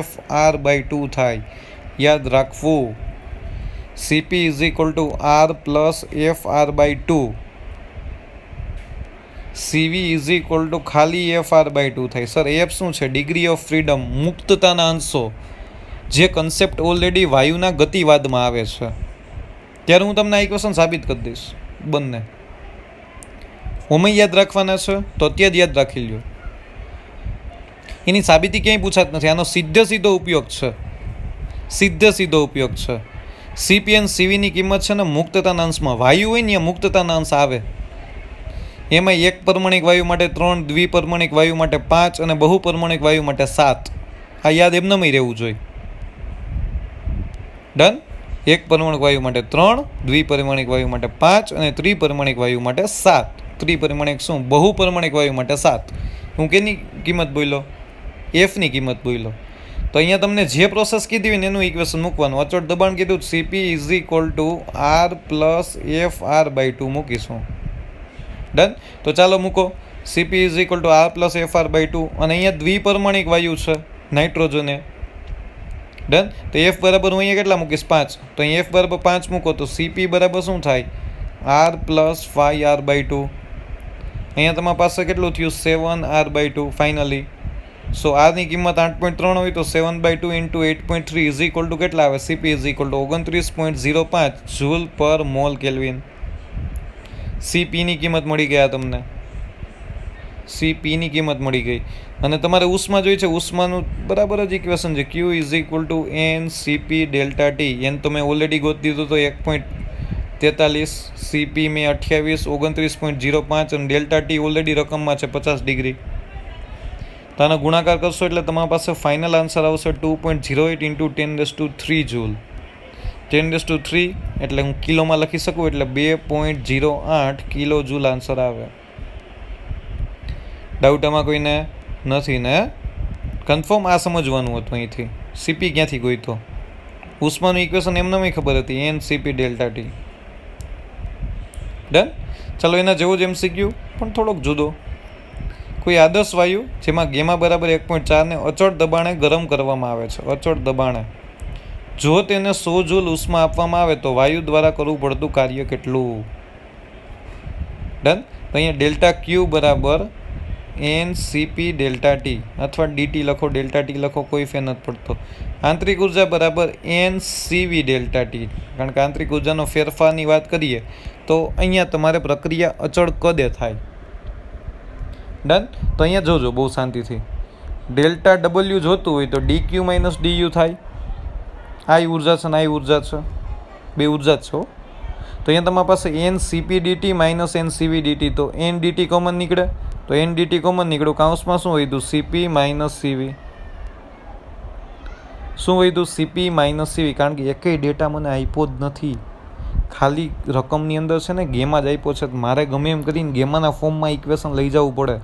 FR/2 થાય. યાદ રાખવું, CP is equal to R plus FR/2. CV is equal to ખાલી FR/2 થાય. સર એફ શું છે? ડિગ્રી ઓફ ફ્રીડમ, મુક્તતાના અંશો. જે કન્સેપ્ટ ઓલરેડી વાયુના ગતિવાદમાં આવે છે. ત્યારે હું તમને આ ઇક્વેશન સાબિત કરી દઈશ બંને. ઓમય યાદ રાખવાના છે તો અત્યારે જ યાદ રાખી લ્યો. એની સાબિતી ક્યાંય પૂછાત નથી. આનો સીધો ઉપયોગ છે. સીધો ઉપયોગ છે. સીપી અને સીવીની કિંમત છે ને મુક્તતાના અંશમાં. વાયુ હોય ને એ મુક્તતાના અંશ આવે. એમાં એક પરમાણિક વાયુ માટે 3, દ્વિપરમાણિક વાયુ માટે 5 અને બહુપરમાણિક વાયુ માટે 7. આ યાદ એમનેમ રહેવું જોઈએ. ડન. એક પરમાણિક વાયુ માટે 3, દ્વિપરિમાણિક વાયુ માટે 5 અને ત્રિપરિમાણિક વાયુ માટે 7. ત્રિપરિમાણિક શું? બહુપરમાણિક વાયુ માટે 7. હું કેની કિંમત બોલ્યો? એફની કિંમત બોલ્યો. તો અહીંયા તમને જે પ્રોસેસ કીધી હોય ને એનું ઇક્વેશન મૂકવાનું. અચળ દબાણ કીધું CP is equal to R plus F R by 2 મૂકીશું. ડન. તો ચાલો મૂકો. CP is equal to R plus F R by 2 અને અહીંયા દ્વિપરમાણિક વાયુ છે નાઇટ્રોજન એ. ડન. તો એફ બરાબર હું અહીંયા કેટલા મૂકીશ? 5. તો અહીંયા એફ બરાબર 5 મૂકો તો સીપી બરાબર શું થાય? R plus 5r by 2. અહીંયા તમારી પાસે કેટલું થયું? 7r by 2 finally. સો આરની કિંમત 8.3 હોય તો 7/2 ઇન્ટુ 8.3 ઇઝ ઇક્વલ ટુ કેટલા આવે? CP is equal two 29.05 joule પર મોલ કેલ્વિન. સીપીની કિંમત મળી ગયા તમને. સીપીની કિંમત મળી ગઈ. અને તમારે ઉષ્મા જોઈ છે. ઉષ્માનું બરાબર જ ઇક્વેશન છે. Q is equal to N CP delta T. N તો મેં ઓલરેડી ગોતી દીધું તો 1.43. સીપી મેં 28, 29.05 અને ડેલ્ટા ટી ઓલરેડી રકમમાં છે 50 ડિગ્રી. તો આનો ગુણાકાર કરશો એટલે તમારી પાસે ફાઇનલ આન્સર આવશે 2.08 ઇન્ટુ 10⁻³ જૂલ. 10⁻³ એટલે હું કિલોમાં લખી શકું એટલે 2.08 કિલો જૂલ આન્સર આવે. ડાઉટ આમાં કોઈને નથી ને? કન્ફર્મ આ સમજવાનું હતું અહીંથી. સીપી ક્યાંથી ગોઈતો? ઉષ્માનું ઇક્વેશન એમને ખબર હતી. N CP delta T. Done. ચાલો એના જેવો જ MCQ પણ થોડોક જુદો. કોઈ આદર્શ વાયુ જેમાં ગેમા બરાબર 1.4 ને અચળ દબાણે ગરમ કરવામાં આવે છે. અચળ દબાણે જો તેને 100 જૂલ ઉષ્મા આપવામાં આવે તો વાયુ દ્વારા કરવું પડતું કાર્ય કેટલું? ડન. તો અહીંયા ડેલ્ટા ક્યુ બરાબર એન સીપી ડેલ્ટા ટી અથવા ડીટી લખો, ડેલ્ટા ટી લખો, કોઈ ફેર નથી પડતો. આંતરિક ઉર્જા બરાબર એન સીવી ડેલ્ટા ટી. કારણ કે આંતરિક ઉર્જાનો ફેરફારની વાત કરીએ તો અહીંયા તમારે પ્રક્રિયા અચળ કદે થાય. ડન. તો અહીંયા જોજો બહુ શાંતિથી. ડેલ્ટા ડબલ્યુ જોતું હોય તો ડીક્યુ માઇનસ ડીયુ થાય. આ ઉર્જા છે ને આ ઉર્જા છે, બે ઉર્જા જ છે. તો અહીંયા તમારી પાસે N CP DT minus N CV DT. તો એન ડીટી કોમન નીકળે તો એન ડીટી કોમન નીકળ્યું. કાઉન્સમાં શું વધ્યું? CP minus CV. શું વધ્યું? CP minus CV. કારણ કે એકેય ડેટા મને આપ્યો જ નથી. ખાલી રકમની અંદર છે ને ગેમા જ આપ્યો છે. મારે ગમે એમ કરીને ગેમાના ફોર્મમાં ઇક્વેશન લઈ જવું પડે.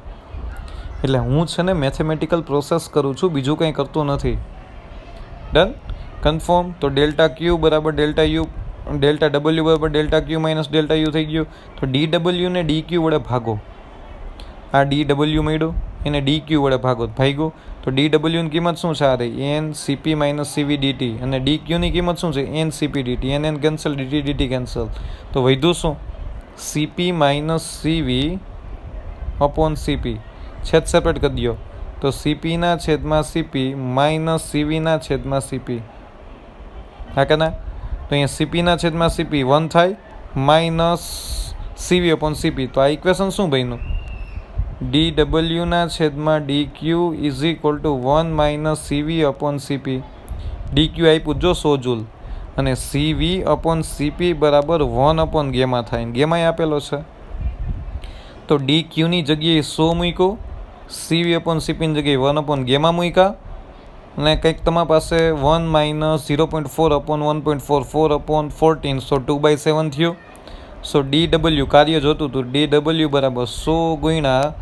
એટલે હું છે ને મેથેમેટિકલ પ્રોસેસ કરું છું, બીજું કંઈ કરતો નથી. ડન. કન્ફર્મ. તો ડેલ્ટા ક્યુ બરાબર ડેલ્ટા યુ, ડેલ્ટા ડબલ્યુ બરાબર delta Q minus delta you થઈ ગયું. તો ડી ડબલ્યુને ડી ક્યુ વડે ભાગો. આ ડી ડબલ્યુ મળ્યું એને ડી ક્યુ વડે ભાગ્યું. તો ડી ડબલ્યુની કિંમત શું છે? આ રહી N CP minus CV dT. અને ડી ક્યુની કિંમત શું છે? N CP dT. N cancel, dT dT cancel. તો વધ્યું શું? CP minus CV upon CP. છેદ સેપરેટ કરી દો. તો સીપીના છેદમાં સીપી માઇનસ સીવીના છેદમાં સીપી. હા કે ના? તો અહીંયા સીપીના છેદમાં સીપી 1 થાય માઇનસ સીવી અપોન સીપી. તો આ ઇક્વેશન શું બન્યું? ડી ડબલ્યુના છેદમાં d Q is equal to 1 minus CV upon CP. D Q આપ્યું જો 100 જૂલ અને સીવી અપોન સીપી બરાબર 1 અપોન ગેમા થાય. ગેમાય આપેલો છે તો ડી ક્યુની જગ્યાએ 100 મૂક્યું, સીવી અપોન સીપીની જગ્યાએ 1 અપોન ગેમા મૂક્યા અને કંઈક તમારી પાસે 1 માઇનસ 0.4 અપોન 1.4, 4 અપોન 14. સો 2/7 થયું. સો ડી ડબલ્યુ કાર્ય જોતું હતું. ડી ડબલ્યુ બરાબર 100 ગુણ્યા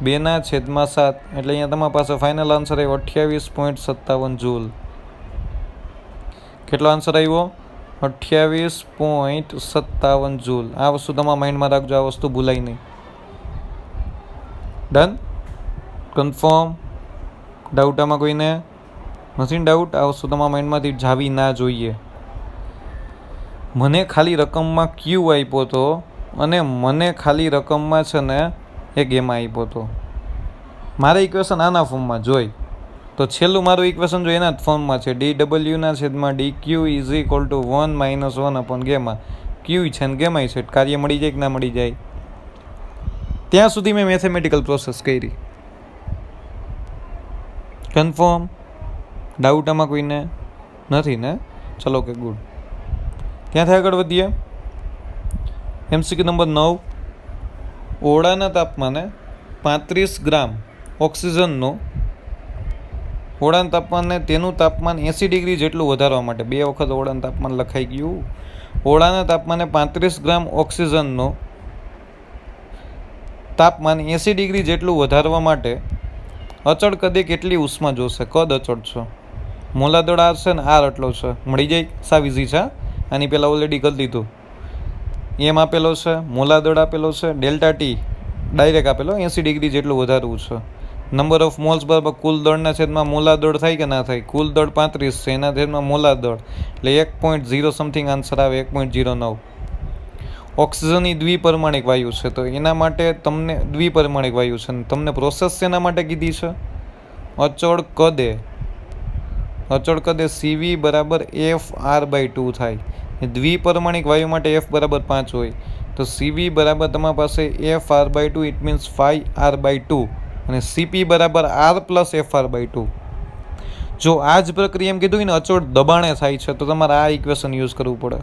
2/7. એટલે અહીંયા તમારી પાસે ફાઇનલ આન્સર આવ્યો 28.57 જૂલ. કેટલો આન્સર આવ્યો? 28.57 જૂલ. આ વસ્તુ તમારા માઇન્ડમાં રાખજો, આ વસ્તુ ભૂલાય નહીં. ડન. કન્ફર્મ. ડાઉટ આમાં કોઈને નથી? ડાઉટ? આ વસ્તુ તમારા માઇન્ડમાંથી જાવી ના જોઈએ. મને ખાલી રકમમાં ક્યુ આપ્યો હતો અને મને ખાલી રકમમાં છે ને એ ગેમા આપ્યો હતો. મારે ઇક્વેશન આના ફોર્મમાં જોઈ. તો છેલ્લું મારું ઇક્વેશન જો એના જ ફોર્મમાં છે, dw/dq is equal to 1 - 1 upon gamma. Q છે ને ગેમા છે, કાર્ય મળી જાય કે ના મળી જાય. ત્યાં સુધી મેં મેથેમેટિકલ પ્રોસેસ કરી. કન્ફર્મ? ડાઉટ આમાં કોઈને નથી ને? ચલો કે ગુડ. ત્યાંથી આગળ વધીએ. MCQ number 9. ઓરડાના તાપમાને 35 ગ્રામ ઓક્સિજનનું ઓરડાના તાપમાનને તેનું તાપમાન 80 ડિગ્રી જેટલું વધારવા માટે, 2 વખત ઓરડાનું તાપમાન લખાઈ ગયું. ઓરડાના તાપમાને 35 ગ્રામ ઓક્સિજનનું તાપમાન 80 ડિગ્રી જેટલું વધારવા માટે અચળ કદે કેટલી ઉષ્મા જોશે? કદ અચળ છે, મોલાદળ આર છે ને આર આટલો છે, મળી જાય. સાવ ઇઝી છે. આની પહેલાં ઓલરેડી કરી દીધું. એમ આપેલો છે, મોલાદળ આપેલો છે, ડેલ્ટા ટી ડાયરેક્ટ આપેલો 80 ડિગ્રી જેટલું વધારવું છે. નંબર ઓફ મોલ્સ બરાબર કુલ દળના છેદમાં મોલાદળ થાય કે ના થાય? કુલ દળ 35 છે, એના છેદમાં મોલાદળ એટલે 1.0 સમથિંગ આન્સર આવે, 1.09. ઓક્સિજન એ દ્વિપરમાણિક વાયુ છે, તો એના માટે તમને દ્વિપરમાણિક વાયુ છે, તમને પ્રોસેસ શેના માટે કીધી છે? અચળ કદે. અચળ કદે CV બરાબર FR/2 થાય. દ્વિપરમાણિક વાયુ માટે F બરાબર 5 હોય, તો CV બરાબર તમારી પાસે FR/2, ઇટ મીન્સ 5R/2, અને CP બરાબર R પ્લસ FR/2. જો આ જ પ્રક્રિયા એમ કીધું હોય ને અચળ દબાણે થાય છે, તો તમારે આ ઇક્વેશન યુઝ કરવું પડે.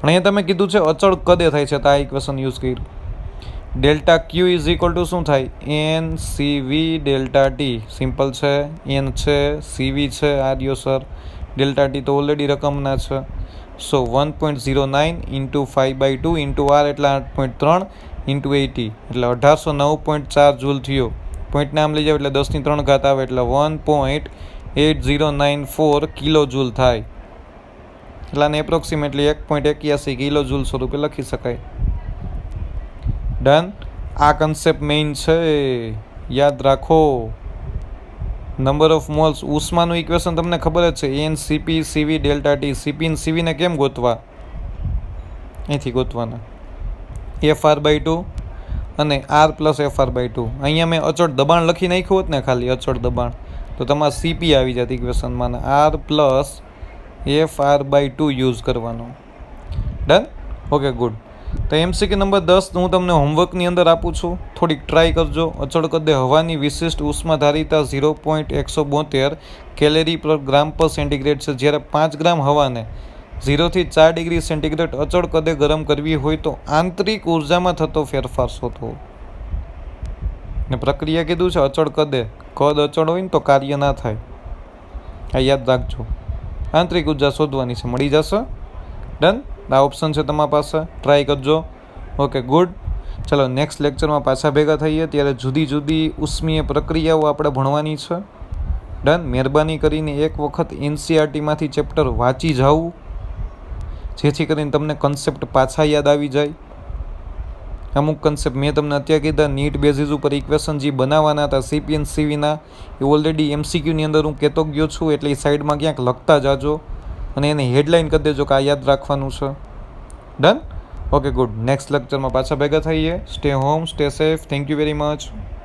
પણ અહીંયા તમે કીધું છે અચળ કદે થાય છે, તો આ ઇક્વેશન યુઝ કર્યું. Delta Q is equal two શું થાય? NCV delta T. સિમ્પલ છે. N છે, CV છે, આર્યો સર. ડેલ્ટા ટી તો ઓલરેડી રકમના છે. સો 1.09 ઇન્ટુ 5/2 ઇન્ટુ R એટલે 8.3 ઇન્ટુ 80 એટલે 1809.4 જૂલ થયો. પોઈન્ટને આમ લઈ જાવ એટલે 10⁻³ આવે એટલે 1.8094 કિલો જૂલ થાય. એટલે આને એપ્રોક્સિમેટલી 1.81 કિલો જૂલ સ્વરૂપે લખી શકાય. ડન. આ કન્સેપ્ટ મેઇન છે, યાદ રાખો. નંબર ઓફ મોલ્સ, ઉષ્માનું ઇક્વેશન તમને ખબર જ છે, NCP CV delta T. CP અને CV ને કેમ ગોતવા? અહીંથી ગોતવાના, FR/2 અને R પ્લસ FR/2. અહીંયા મેં અચળ દબાણ લખી નાખ્યું હોત ને, ખાલી અચળ દબાણ, તો તમારે CP આવી જાત ઇક્વેશનમાં, R પ્લસ FR/2 યુઝ કરવાનો. ડન. Okay good. તો MCQ નંબર 10 હું તમને હોમવર્કની અંદર આપું છું, થોડીક ટ્રાય કરજો. અચળ કદે હવાની વિશિષ્ટ ઉષ્મા ધારિતા 0.172 કેલેરી પર ગ્રામ પર સેન્ટીગ્રેડ છે. જ્યારે 5 ગ્રામ હવાને 0 થી 4 ડિગ્રી સેન્ટીગ્રેડ અચળ કદે ગરમ કરવી હોય તો આંતરિક ઉર્જામાં થતો ફેરફાર શોધો. ને પ્રક્રિયા કીધું છે અચળ કદે, કદ અચળ હોય ને તો કાર્ય ના થાય, આ યાદ રાખજો. આંતરિક ઉર્જા શોધવાની છે, મળી જશે. ડન. આ ઓપ્શન છે તમારા પાસે, ટ્રાય કરજો. Okay good. ચલો નેક્સ્ટ લેક્ચરમાં પાછા ભેગા થઈએ, ત્યારે જુદી જુદી ઉષ્મીય પ્રક્રિયાઓ આપણે ભણવાની છે. ડન. મહેરબાની કરીને એક વખત NCERTમાંથી ચેપ્ટર વાંચી જાવું, જેથી કરીને તમને કન્સેપ્ટ પાછા યાદ આવી જાય. અમુક કન્સેપ્ટ મેં તમને અત્યારે કીધા, નીટ બેઝિસ ઉપર ઇક્વેશન જે બનાવવાના હતા CP અને CVના, એ ઓલરેડી MCQની અંદર હું કહેતો ગયો છું, એટલે એ સાઈડમાં ક્યાંક લખતા જાજો અને એને હેડલાઇન કરી દેજો કે આ યાદ રાખવાનું છે. ડન. Okay good. નેક્સ્ટ લેક્ચરમાં પાછા ભેગા થઈએ. Stay home, stay safe. Thank you very much.